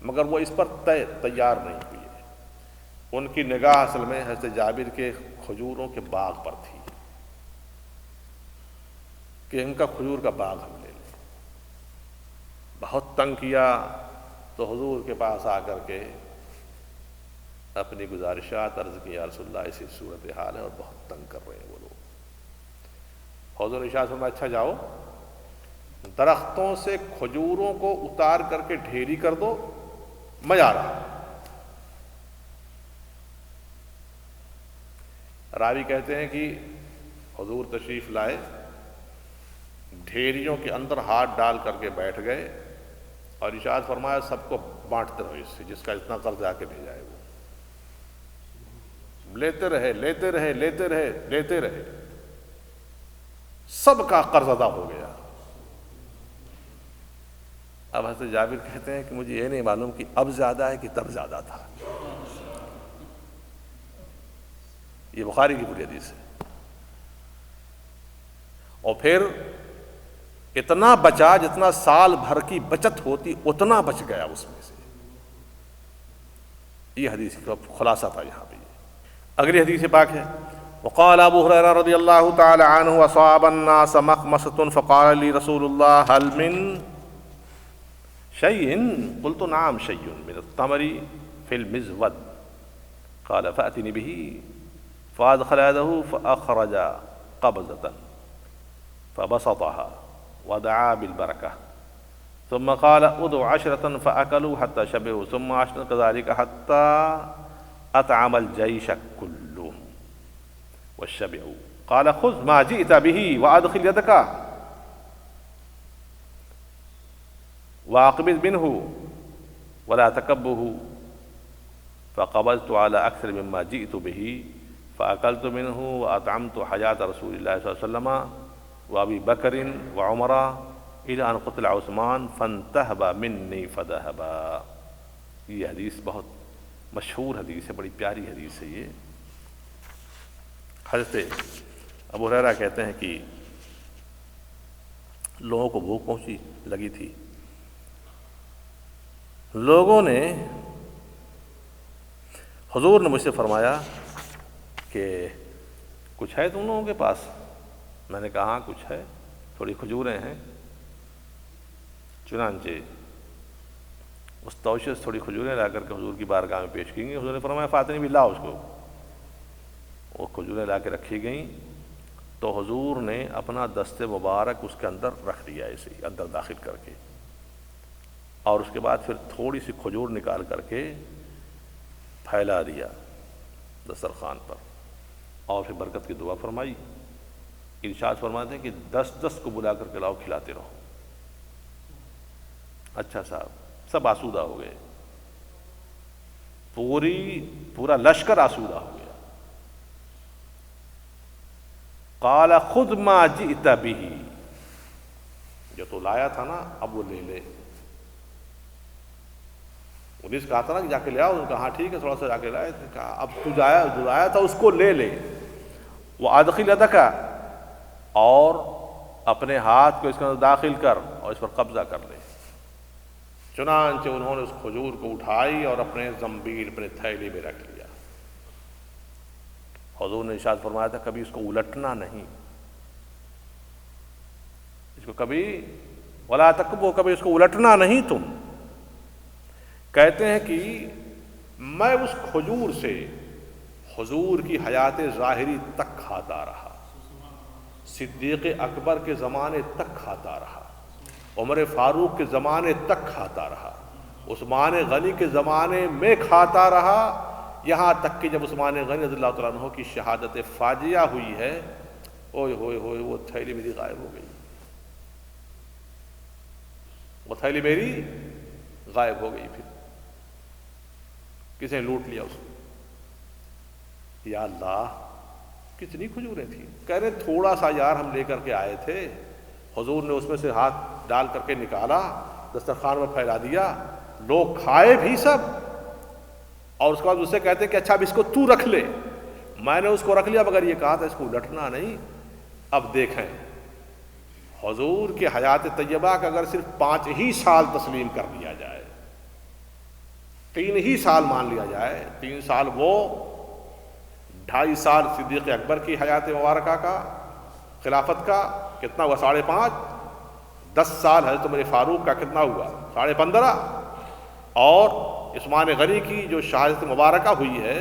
مگر وہ اس پر تیار نہیں ہوئے. ان کی نگاہ اصل میں حضرت جابر کے کھجوروں کے باغ پر تھی کہ ان کا کھجور کا باغ ہم لے لیں. بہت تنگ کیا تو حضور کے پاس آ کر کے اپنی گزارشات عرض کی، یا رسول اللہ ایسی صورتحال ہے اور بہت تنگ کر رہے ہیں وہ لوگ. حضور ارشاد فرمایا اچھا جاؤ درختوں سے کھجوروں کو اتار کر کے ڈھیری کر دو، میں آ رہا ہوں. راوی کہتے ہیں کہ حضور تشریف لائے، ڈھیریوں کے اندر ہاتھ ڈال کر کے بیٹھ گئے اور ارشاد فرمایا سب کو بانٹتے رہو، اس سے جس کا اتنا قرض آ کے لے جائے وہ. لیتے رہے لیتے رہے لیتے رہے لیتے رہے، سب کا قرض ادا ہو گیا. اب حضرت جابر کہتے ہیں کہ مجھے یہ نہیں معلوم کہ اب زیادہ ہے کہ تب زیادہ تھا. یہ بخاری کی پوری حدیث ہے. اور پھر اتنا بچا جتنا سال بھر کی بچت ہوتی اتنا بچ گیا اس میں سے. یہ حدیث کا خلاصہ تھا یہاں پہ. اگلی حدیث پاک ہے وقال ابو هريرة رضي الله تعالى عنه اصاب الناس مخمصة فقال لي رسول الله هل من شيء؟ قلت نعم شيء من التمر في المزود. قال فأتني به. فأدخل يده فأخرج قبضة فبسطها ودعا بالبركة، ثم قال ادع 10 فأكلوا حتى شبعوا، ثم 10 كذلك حتى أطعم الجيش كلهم والشبعوا. قال خذ ما جئت به وأدخل يدك وأقبض منه ولا تكبه. فقبضت على أكثر مما جئت به فأكلت منه وأطعمت حياة رسول الله صلى الله عليه وسلم وأبي بكر وعمر إلى أن قتل عثمان فانتهب مني فذهبا. یہ حدیث بہت مشہور حدیث ہے، بڑی پیاری حدیث ہے یہ. حضرت ابو ہریرہ کہتے ہیں کہ لوگوں کو بھوک پہنچی لگی تھی. لوگوں نے حضور نے مجھ سے فرمایا کہ کچھ ہے تم لوگوں کے پاس؟ میں نے کہا ہاں کچھ ہے، تھوڑی کھجوریں ہیں. چنانچہ اس توشے سے تھوڑی کھجوریں لا کر کے حضور کی بارگاہ میں پیش کی گئیں. حضور نے فرمایا فاتنی بھی لاؤ اس کو. وہ کھجوریں لا کے رکھی گئیں تو حضور نے اپنا دست مبارک اس کے اندر رکھ دیا، اسے اندر داخل کر کے، اور اس کے بعد پھر تھوڑی سی کھجور نکال کر کے پھیلا دیا دسترخوان پر، اور پھر برکت کی دعا فرمائی. ارشاد فرماتے ہیں کہ 10 کو بلا کر کے لاؤ، کھلاتے رہو. اچھا صاحب سب آسودہ ہو گئے، پورا لشکر آسودہ ہو گیا. قال خذ ما جئت به، جو تو لایا تھا نا اب وہ لے لے. انہیں سے کہا تھا نا کہ جا کے لے آؤ. انہوں نے کہا ہاں ٹھیک ہے، تھوڑا سا جا کے لائے. کہا اب تو جو لایا تھا اس کو لے لے. وہ ادخل یدک، اور اپنے ہاتھ کو اس کے اندر داخل کر اور اس پر قبضہ کر لے. چنانچہ انہوں نے اس کھجور کو اٹھائی اور اپنے زنبیل، اپنے تھیلی میں رکھ لیا. حضور نے ارشاد فرمایا تھا کبھی اس کو الٹنا نہیں، اس کو کبھی ولا تکبو، کبھی اس کو الٹنا نہیں تم. کہتے ہیں کہ میں اس کھجور سے حضور کی حیات ظاہری تک کھاتا رہا، صدیق اکبر کے زمانے تک کھاتا رہا، عمر فاروق کے زمانے تک کھاتا رہا، عثمان غنی کے زمانے میں کھاتا رہا، یہاں تک کہ جب عثمان غنی رضی اللہ تعالیٰ عنہ کی شہادت فاجعہ ہوئی ہے، اوئے ہوئے ہوئے وہ تھیلی میری غائب ہو گئی. وہ تھیلی میری غائب ہو گئی. پھر کسی نے لوٹ لیا اس کو. یا اللہ کتنی کھجوریں تھیں. کہہ رہے تھوڑا سا یار ہم لے کر کے آئے تھے. حضور نے اس میں سے ہاتھ ڈال کر کے نکالا، دسترخوان میں پھیلا دیا، لوگ کھائے بھی سب، اور اس کے بعد اس سے کہتے کہ اچھا اب اس کو تو رکھ لے. میں نے اس کو رکھ لیا مگر یہ کہا تھا اس کو الٹنا نہیں. اب دیکھیں حضور کے حیات طیبہ کا اگر صرف 5 ہی سال تسلیم کر لیا جائے، 3 ہی سال مان لیا جائے، 3 سال وہ، 2.5 سال صدیق اکبر کی حیات مبارکہ کا خلافت کا، کتنا ہوا 5.5، 10 سال حضرت عمر فاروق کا کتنا ہوا 15.5، اور عثمان غنی کی جو شہادت مبارکہ ہوئی ہے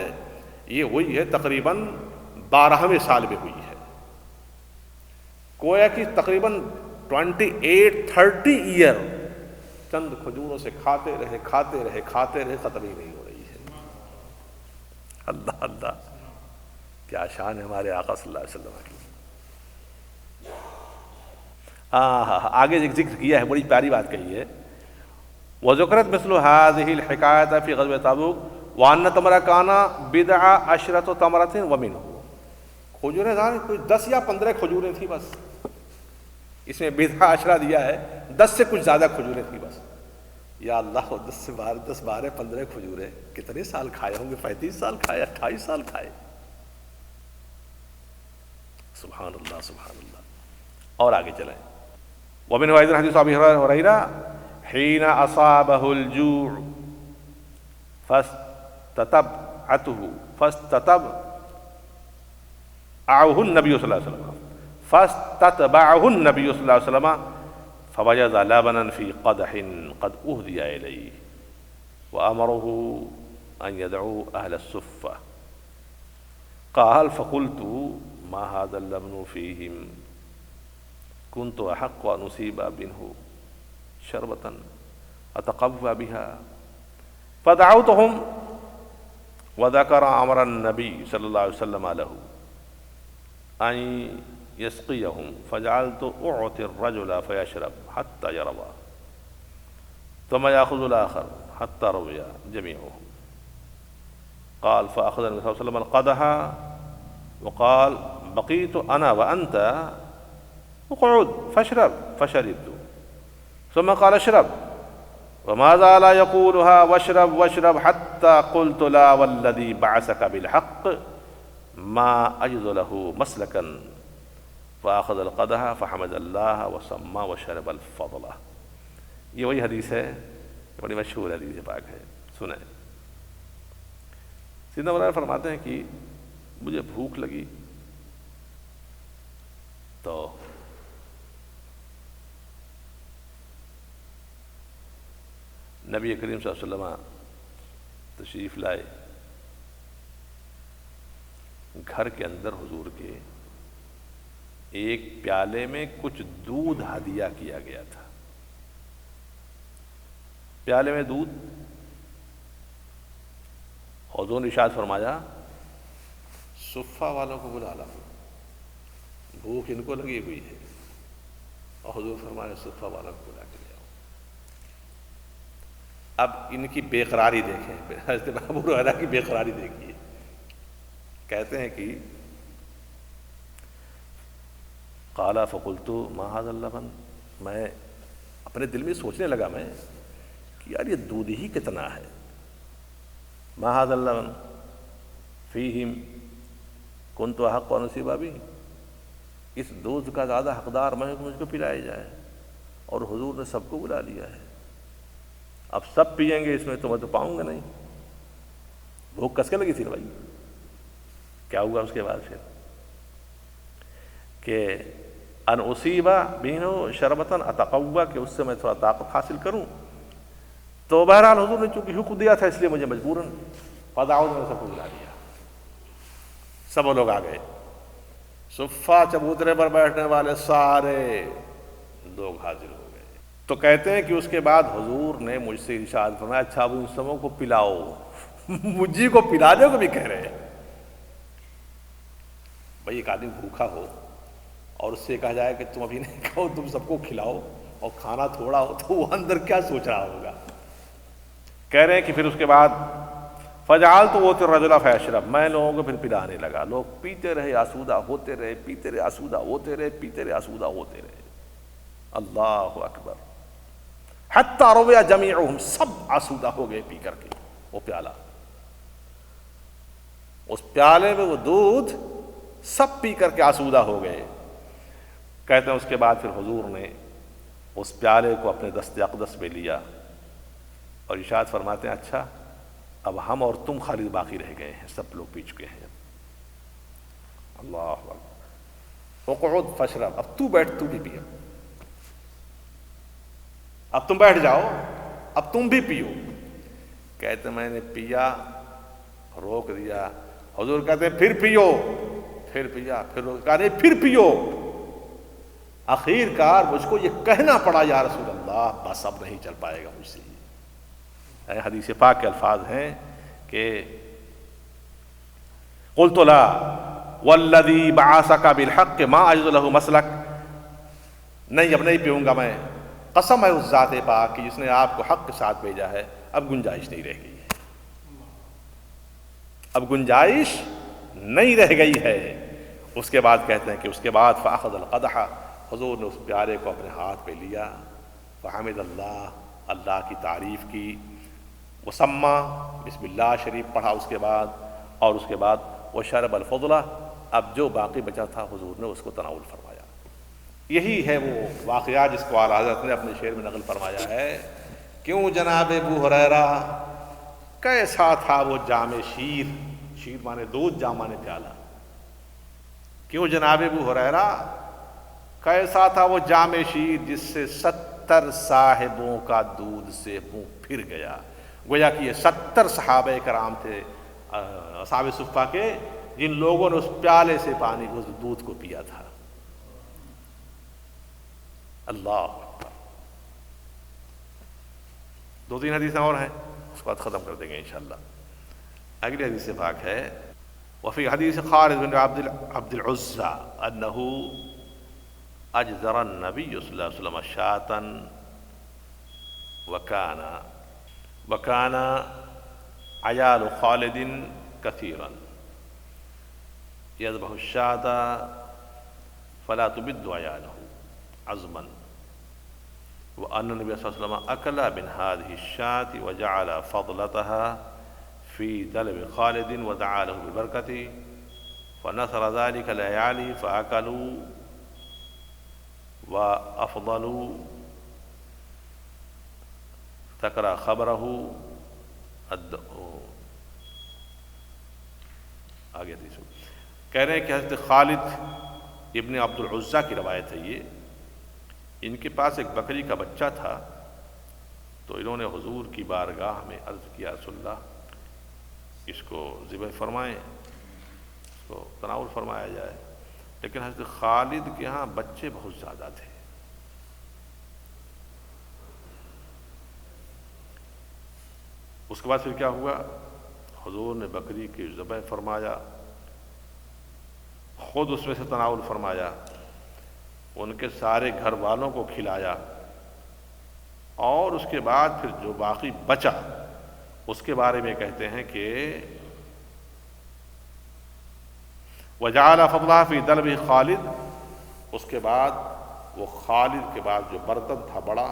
یہ ہوئی ہے تقریباً 12ویں سال میں ہوئی ہے. گویا کہ تقریباً 28-30 ایئر چند کھجوروں سے کھاتے رہے، ختم ہی نہیں ہو رہی ہے. اللہ اللہ کیا شان ہے ہمارے آقا صلی اللہ علیہ وسلم کی. آگے ایک ذکر کیا ہے، بڑی پیاری بات کہی ہے. وذکرت مثل هذه الحکایت فی غزوہ تبوک وان تمرہ کانا 10 تمرۃ ومنہ. کھجوریں کوئی 10 یا 15 کھجوریں تھیں بس. اس میں 10 دیا ہے، 10 سے کچھ زیادہ کھجوریں تھیں بس. یا اللہ 10-12-15 کھجوریں کتنے سال کھائے ہوں گے؟ 35 سال کھائے، 28 سال کھائے. سبحان اللہ سبحان اللہ. اور آگے چلیں. ومنہ ایضا حدیث ابی ہریرہ حین اصابہ الجوع فاستتبعته فاستتبعه النبي صلى الله عليه وسلم فاستتبعه النبي صلى الله عليه وسلم فوجد لبنا في قدح قد أهدي إليه وأمره أن يدعو أهل الصفة. قال فقلت ما هذا اللبن فيهم كنت أحق أن أصيب منه شربة أتقوى بها. فدعوتهم وذكر أمر النبي صلى الله عليه وسلم له أن يسقيهم فجعلت أعطي الرجل فيشرب حتى يروى ثم يأخذ الآخر حتى روي جميعهم. قال فأخذ النبي صلى الله عليه وسلم القدح وقال بقيت أنا وأنت اقعد فاشرب فشربت ثم قال اشرب وما زال يقولها واشرب واشرب حتى قلت لا والذي بعثك بالحق ما أجد له مسلكا فأخذ القدح فحمد الله وسمى وشرب الفضل. یہ وہی حدیث ہے، بڑی مشہور حدیث پاک ہے، سنیں۔ سیدنا مولانا فرماتے ہیں کہ مجھے بھوک لگی تو نبی کریم صلی اللہ علیہ وسلم تشریف لائے، گھر کے اندر حضور کے ایک پیالے میں کچھ دودھ ہدیہ کیا گیا تھا، پیالے میں دودھ۔ حضور نے ارشاد فرمایا صفہ والوں کو بلا لا، بھوک ان کو لگی ہوئی ہے، اور حضور فرمایا صفہ والوں کو بلا کے لے آؤ۔ اب ان کی بے قراری دیکھیں، حضرت ابو ہریرہ کی بے قراری دیکھیے۔ کہتے ہیں کہ قال فقلت ما هذا اللبن، میں اپنے دل میں سوچنے لگا میں کہ یار یہ دودھ ہی کتنا ہے، ما هذا اللبن فیہم كنت احق ان اصیب به، اس دودھ کا زیادہ حقدار میں مجھ کو پلایا جائے، اور حضور نے سب کو بلا لیا ہے، اب سب پیئیں گے اس میں تو میں تو پاؤں گا نہیں۔ بھوک کس کے لگی تھی بھائی؟ کیا ہوا اس کے بعد پھر کہ ان اصیبہ بینو شربتن اتقوی، کہ اس سے میں تھوڑا طاقت حاصل کروں۔ تو بہرحال حضور نے چونکہ حکم دیا تھا اس لیے مجھے مجبوراً فدعوت نے سب کو بلا لیا، سب لوگ آ گئے۔ صفہ چبوترے پر بیٹھنے والے سارے لوگ حاضر ہو گئے۔ تو کہتے ہیں کہ اس کے بعد حضور نے مجھ سے ارشاد فرمایا اچھا اب ان سبوں کو پلاؤ، مجھے کو پلانے کو بھی کہہ رہے ہیں۔ بھائی ایک آدمی بھوکا ہو اور اس سے کہا جائے کہ تم ابھی نہیں کھاؤ، تم سب کو کھلاؤ، اور کھانا تھوڑا ہو تو وہ اندر کیا سوچ رہا ہوگا۔ کہہ رہے ہیں کہ پھر اس کے بعد فجعلت اعطی الرجل فیشرب، میں لوگوں کو پھر پلانے لگا، لوگ پیتے رہے آسودہ ہوتے رہے، پیتے رہے آسودہ ہوتے رہے، پیتے رہے آسودہ ہوتے رہے۔ اللہ اکبر، حتی روی جمیعہم، سب آسودہ ہو گئے پی کر کے وہ پیالہ، اس پیالے میں وہ دودھ سب پی کر کے آسودہ ہو گئے۔ کہتے ہیں اس کے بعد پھر حضور نے اس پیالے کو اپنے دست اقدس میں لیا اور ارشاد فرماتے ہیں اچھا اب ہم اور تم خالد باقی رہ گئے ہیں، سب لوگ پی چکے ہیں۔ اللہ اکبر، اقعد فاشرب، اب تو بیٹھ، تو بھی پی، اب تم بیٹھ جاؤ، اب تم بھی پیو۔ کہتے میں نے پیا، روک دیا، حضور کہتے ہیں پھر پیو، پھر پیا، پھر کہا نہیں پھر پیو۔ آخر کار مجھ کو یہ کہنا پڑا یا رسول اللہ بس اب نہیں چل پائے گا مجھ سے۔ حدیث پاک کے الفاظ ہیں کہ قلت لا والذی بعثک بالحق ما اجد له مسلک، نہیں اب نہیں پیوں گا میں، قسم ہے اس ذات پاک کی جس نے آپ کو حق کے ساتھ بھیجا ہے، اب گنجائش نہیں رہ گئی ہے، اب گنجائش نہیں رہ گئی ہے۔ اس کے بعد کہتے ہیں کہ اس کے بعد فاخذ القدح، حضور نے اس پیالے کو اپنے ہاتھ پہ لیا، فحمد اللہ، اللہ کی تعریف کی، وسما، بسم اللہ شریف پڑھا اس کے بعد، اور اس کے بعد وشرب الفضلہ، اب جو باقی بچا تھا حضور نے اس کو تناول فرمایا۔ یہی ہے وہ واقعہ جس کو اعلیٰ حضرت نے اپنے شعر میں نقل فرمایا ہے، کیوں جناب ابو ہریرہ کیسا تھا وہ جام شیر، شیر مانے دودھ، جام مانے پیالہ، کیوں جناب ابو ہریرہ؟ کیسا تھا وہ جام شیر جس سے 70 صاحبوں کا دودھ سے منہ پھر گیا؟ گویا کہ یہ 70 صحابہ کرام تھے اصحاب صفہ کے، جن لوگوں نے اس پیالے سے پانی اس دودھ کو پیا تھا۔ اللہ اکبر۔ 2-3 حدیثیں اور ہیں، اس کے بعد ختم کر دیں گے انشاءاللہ۔ اگلی حدیث پاک ہے وفی حدیث خالد بن عبد العزى انه اجزر النبی صلی اللہ علیہ وسلم شاة وكان عيال خالد كثيرا يذبح الشاة فلا تبد عياله عزما، وأن النبي صلى الله عليه وسلم أكل من هذه الشاة وجعل فضلتها في دلو خالد ودعا له بالبركة، فنثر ذلك لعياله فأكلوا وأفضلوا، ذكر خبره آگے دیکھو، کہہ رہے ہیں کہ حضرت خالد ابن عبد العزى کی روایت ہے یہ، ان کے پاس ایک بکری کا بچہ تھا، تو انہوں نے حضور کی بارگاہ میں عرض کیا رسول اللہ اس کو ذبح فرمائیں، اس کو تناول فرمایا جائے، لیکن حضرت خالد کے ہاں بچے بہت زیادہ تھے۔ اس کے بعد پھر کیا ہوا؟ حضور نے بکری کی ذبح فرمایا، خود اس میں سے تناول فرمایا، ان کے سارے گھر والوں کو کھلایا، اور اس کے بعد پھر جو باقی بچا اس کے بارے میں کہتے ہیں کہ وَجَعَلَ فَضْلَهَا فِي دَلْوِ خالد، اس کے بعد وہ خالد کے بعد جو برتن تھا بڑا،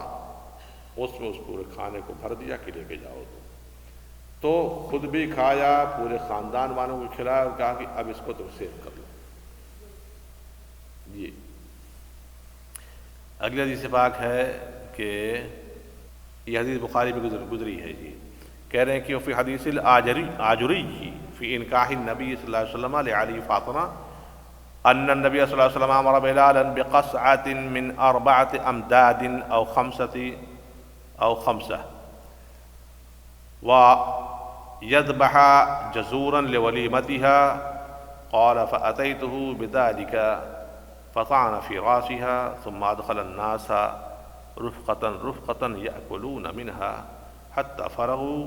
اس میں اس پورے کھانے کو بھر دیا کہ لے کے جاؤ، تو خود بھی کھایا، پورے خاندان والوں کو کھلایا، اور کہا کہ اب اس کو تم سیو کر لو۔ جی اگلی حدیث پاک ہے کہ یہ حدیث بخاری میں گزری ہے جی، کہہ رہے ہیں کہ فی حدیث الآجری فی انکاح النبی صلی اللہ علیہ وسلم لعلی فاطمہ ان النبی صلی اللہ علیہ وسلم امر بلالا بقصعۃ من 4 امداد او 5 ويذبح جزورا لوليمتها، قال فأتيته بذلك فطعن في راسها ثم أدخل الناس رفقة يأكلون منها حتى فرغوا،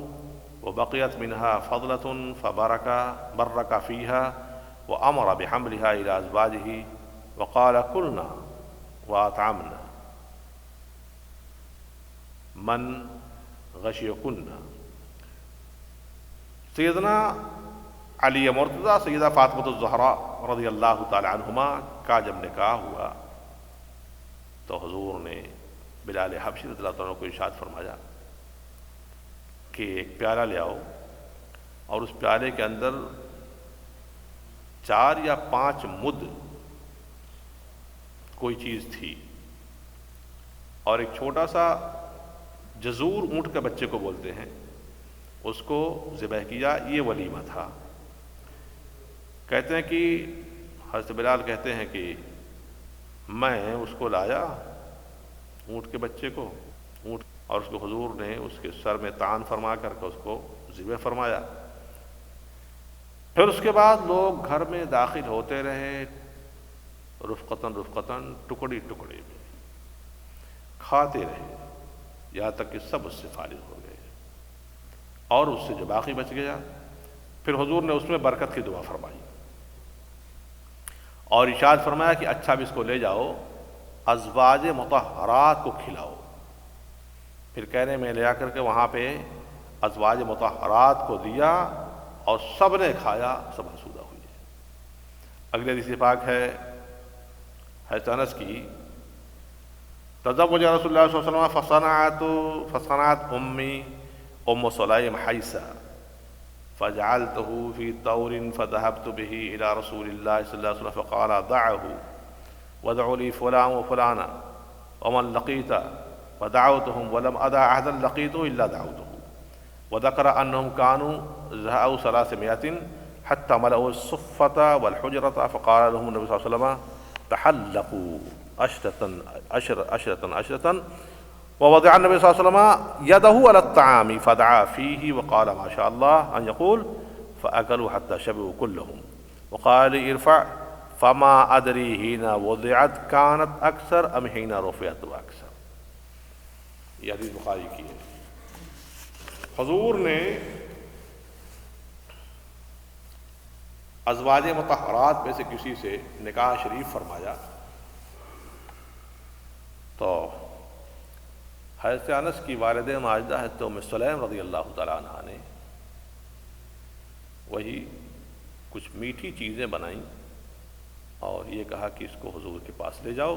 وبقيت منها فضلة فبرك فيها وأمر بحملها إلى أزواجه وقال كلنا وأطعمنا من غشيكن۔ سیدنا علی مرتضیٰ سیدہ فاطمہ الزہراء رضی اللہ تعالی عنہما کا جب نکاح ہوا تو حضور نے بلال حبشی رضی اللہ عنہ کو ارشاد فرمایا کہ ایک پیالہ لے آؤ، اور اس پیالے کے اندر 4 یا 5 مد کوئی چیز تھی، اور ایک چھوٹا سا جزور، اونٹ کے بچے کو بولتے ہیں، اس کو ذبح کیا، یہ ولیمہ تھا۔ کہتے ہیں کہ حضرت بلال کہتے ہیں کہ میں اس کو لایا، اونٹ کے بچے کو، اور اس کو حضور نے اس کے سر میں تان فرما کر کے اس کو ذبح فرمایا۔ پھر اس کے بعد لوگ گھر میں داخل ہوتے رہے، رفقتاً ٹکڑی ٹکڑی میں کھاتے رہے، یہاں تک کہ سب اس سے فارغ ہو گئے، اور اس سے جو باقی بچ گیا پھر حضور نے اس میں برکت کی دعا فرمائی، اور ارشاد فرمایا کہ اچھا اب اس کو لے جاؤ ازواج مطہرات کو کھلاؤ۔ پھر کہنے میں لے آ کر کے وہاں پہ ازواج مطہرات کو دیا، اور سب نے کھایا، سب آسودہ ہوئے۔ اگلی حدیث پاک ہے حضرت انس کی، تزوج رسول اللہ صلی اللہ علیہ وسلم فصنعت امی ام سلیم حیثہ فجعلته في طور فذهبت به إلى رسول الله صلى الله عليه وسلم فقال دعه وادع لي فلان وفلانا ومن لقيت، فدعوتهم ولم أدع أحدا لقيته إلا دعوته، وذكر أنهم كانوا زهقوا 300 حتى ملأوا الصفة والحجرة فقال لهم النبي صلى الله عليه وسلم تحلقوا عشرة ووضع النبي صلى الله عليه وسلم يده على الطعام فدعا فيه وقال ما شاء الله أن يقول فأكلوا حتى شبعوا كلهم وقال لي ارفع فما أدري حين وضعت كانت أكثر أم حين رفعت أكثر. یہ حدیث بخاری کی ہے. حضور نے ازواج مطہرات میں سے کسی سے نکاح شریف فرمایا تو حضرت انس کی والد ماجدہ حضرت ام سلیم رضی اللہ تعالیٰ عنہ نے وہی کچھ میٹھی چیزیں بنائیں اور یہ کہا کہ اس کو حضور کے پاس لے جاؤ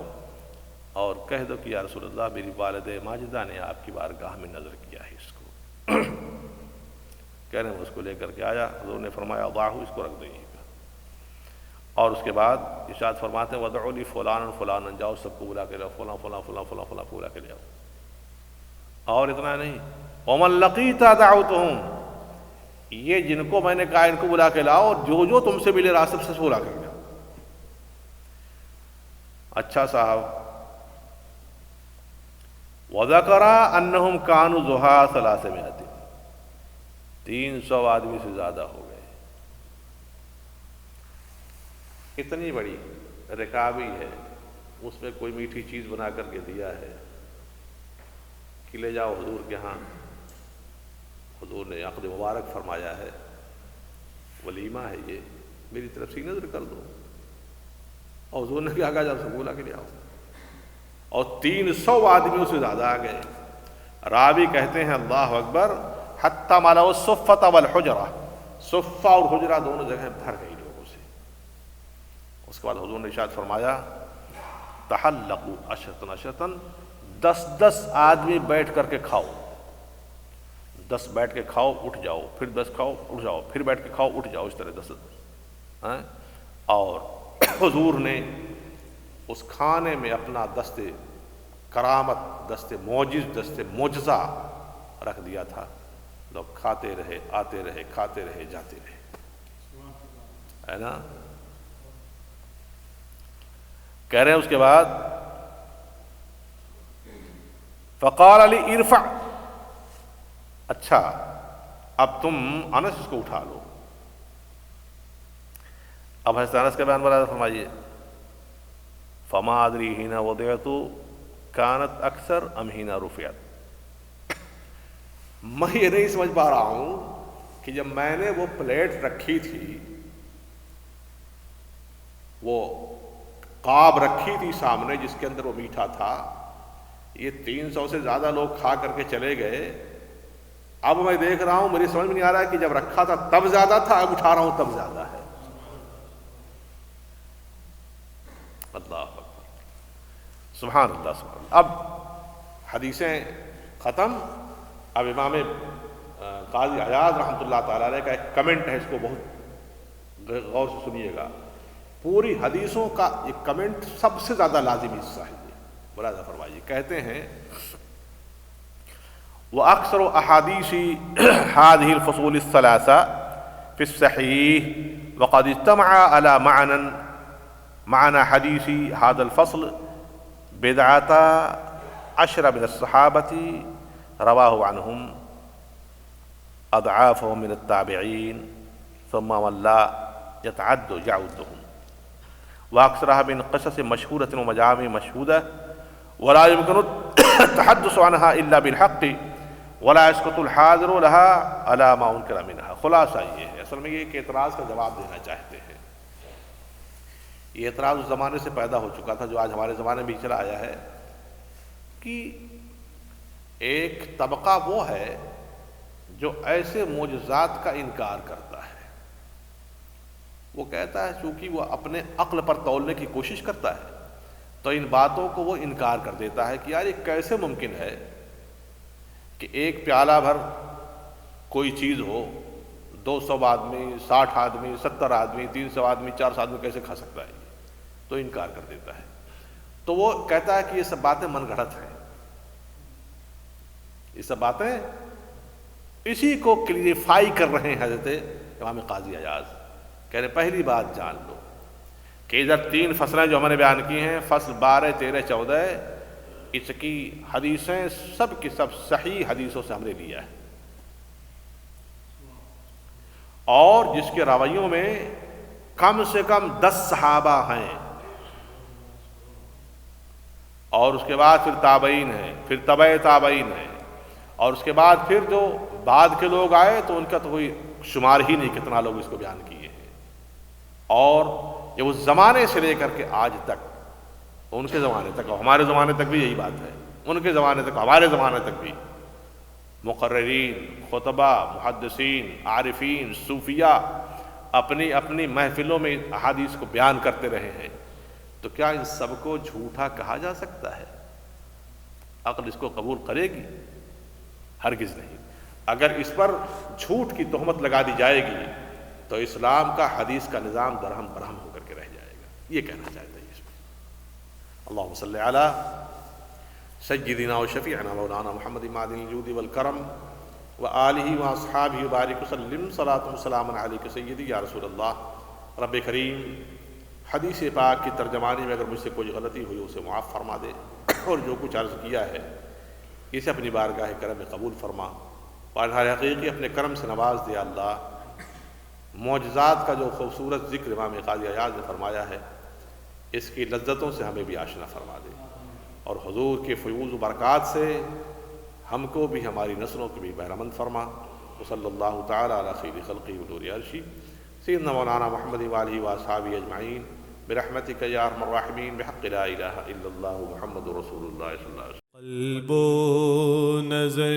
اور کہہ دو کہ یا رسول اللہ میری والد ماجدہ نے آپ کی بارگاہ میں نظر کیا ہے اس کو. کہنے میں اس کو لے کر کے آیا. حضور نے فرمایا اضعہ اس کو رکھ دیں. اور اس کے بعد ارشاد فرماتے ہیں وَدْعُوا لِي فُلَانًا فُلَانًا جاؤ سب کو بلا کے لاؤ فلاں فلاں فلاں فلاں فلاں کو بلا کے لے آؤ. اور اتنا نہیں وَمَن لَقِيتَ دَعَوْتُهُمْ یہ جن کو میں نے کہا ان کو بلا کے لاؤ اور جو جو تم سے ملے راسب سے بلا کر لاؤ. اچھا صاحب وَذَكَرَ أَنَّهُمْ كَانُوا ضُحَىٰ 300 300 آدمی سے زیادہ ہو گئے. اتنی بڑی رکابی ہے اس میں کوئی میٹھی چیز بنا کر کے دیا ہے کہ لے جاؤ حضور کے ہاں. حضور نے عقد مبارک فرمایا ہے ولیمہ ہے یہ میری طرف سے نظر کر دو. اور حضور نے کیا کہا جب سب بلا کے لے آؤ اور 300 آدمیوں سے زیادہ آ گئے. راوی کہتے ہیں اللہ اکبر حتی ملأوا الصفة والحجرہ صفہ اور حجرہ دونوں جگہیں بھر گئی لوگوں سے. اس کے بعد حضور نے ارشاد فرمایا تحلقوا عشرة 10 آدمی بیٹھ کر کے کھاؤ. 10 بیٹھ کے کھاؤ اٹھ جاؤ پھر 10 کھاؤ اٹھ جاؤ پھر بیٹھ کے کھاؤ اٹھ جاؤ اس طرح 10. اور حضور نے اس کھانے میں اپنا دست کرامت دست معجز دست معجزہ رکھ دیا تھا. لوگ کھاتے رہے آتے رہے کھاتے رہے جاتے رہے ہے نا. کہہ رہے ہیں اس کے بعد فقال علی ارفع اچھا اب تم انس اس کو اٹھا لو. اب حضرت انس کے بیان پر فرمائیے فما ادری حین وضعت کانت اکثر ام حین رفعت. میں یہ نہیں سمجھ پا رہا ہوں کہ جب میں نے وہ پلیٹ رکھی تھی وہ قاب رکھی تھی سامنے جس کے اندر وہ میٹھا تھا یہ 300 سے زیادہ لوگ کھا کر کے چلے گئے. اب میں دیکھ رہا ہوں میری سمجھ میں نہیں آ رہا ہے کہ جب رکھا تھا تب زیادہ تھا اب اٹھا رہا ہوں تب زیادہ ہے. اللہ اکبر سبحان اللہ سبحان اللہ. اب حدیثیں ختم. اب امام قاضی عیاض رحمۃ اللہ تعالیٰ علیہ کا ایک کمنٹ ہے اس کو بہت غور سے سنیے گا. پوری حدیثوں کا ایک کمنٹ سب سے زیادہ لازمی حصہ ہے. ملاحظہ فرمائیے کہتے ہیں وَأَكْثَرُ أَحَادِيثِ هَذِهِ الْفُصُولِ الثَّلَاثَةِ فِي الصَّحِيحِ وَقَدِ اجْتَمَعَ عَلَى معنى حديث هذا الفصل بضعة 10 من الصحابة رواه عنهم أضعافهم من التابعين ثم من لا يتعد يعدهم وأكثرها من قصص مشهورة ومجامع مشهودة ولا يمكن التحدث عنها إلا بالحق ولا يسقط الحاضر لها على ما أنكر منها. خلاصہ یہ ہے اصل میں یہ ایک اعتراض کا جواب دینا چاہتے ہیں. یہ اعتراض اس زمانے سے پیدا ہو چکا تھا جو آج ہمارے زمانے میں چلا آیا ہے کہ ایک طبقہ وہ ہے جو ایسے معجزات کا انکار کرتا ہے. وہ کہتا ہے چونکہ وہ اپنے عقل پر تولنے کی کوشش کرتا ہے تو ان باتوں کو وہ انکار کر دیتا ہے کہ یار یہ کیسے ممکن ہے کہ ایک پیالہ بھر کوئی چیز ہو 200 آدمی 60 آدمی 70 آدمی 300 آدمی 400 آدمی کیسے کھا سکتا ہے. تو انکار کر دیتا ہے. تو وہ کہتا ہے کہ یہ سب باتیں من گھڑت ہیں. یہ سب باتیں اسی کو کلیریفائی کر رہے ہیں حضرت امام قاضی عیاض کہہ رہے پہلی بات جان لو کہ ادھر 3 فصلیں جو ہم نے بیان کی ہیں، فصل 12، 13، 14، اس کی حدیثیں سب کی سب صحیح حدیثوں سے ہم نے لیا ہے، اور جس کے راویوں میں کم سے کم 10 صحابہ ہیں، اور اس کے بعد پھر تابعین ہیں، پھر تبع تابعین ہیں، اور اس کے بعد پھر جو بعد کے لوگ آئے تو ان کا تو کوئی شمار ہی نہیں کتنا لوگ اس کو بیان کیے ہیں، اور یہ اس زمانے سے لے کر کے آج تک، ان کے زمانے تک اور ہمارے زمانے تک بھی یہی بات ہے، ان کے زمانے تک ہمارے زمانے تک بھی مقررین، خطبہ، محدثین، عارفین، صوفیہ اپنی اپنی محفلوں میں احادیث کو بیان کرتے رہے ہیں، تو کیا ان سب کو جھوٹا کہا جا سکتا ہے؟ عقل اس کو قبول کرے گی؟ ہرگز نہیں۔ اگر اس پر جھوٹ کی تہمت لگا دی جائے گی تو اسلام کا، حدیث کا نظام درہم برہم ہو کر کے رہ جائے گا، یہ کہنا چاہتے ہیں اس میں۔ اللہم صلی علی سیدنا و شفیعنا مولانا محمد معدن الجود والکرم وآلہ واصحابہ وبارک وسلم، صلاۃ و سلام علیک سیدی یا رسول اللہ۔ رب کریم حدیث پاک کی ترجمانی میں اگر مجھ سے کوئی غلطی ہوئی اسے معاف فرما دے، اور جو کچھ عرض کیا ہے اسے اپنی بارگاہ کرم میں قبول فرما، اور حقیقی اپنے کرم سے نواز دے اللہ۔ معجزات کا جو خوبصورت ذکر امام قاضی عیاض نے فرمایا ہے، اس کی لذتوں سے ہمیں بھی آشنا فرما دے، اور حضور کے فیوض و برکات سے ہم کو بھی، ہماری نسلوں کو بھی بہرمند فرما۔ وصلی اللہ تعالی علی خیر خلقہ ونور عرشہ سیدنا مولانا محمد وآلہ واصحابہ اجمعین برحمتک یا ارحم الراحمین، بحق لا الہ الا اللہ محمد رسول اللہ صلی اللہ علیہ وسلم۔ قلب و نظر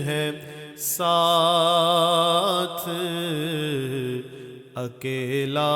ہے ساتھ، اکیلا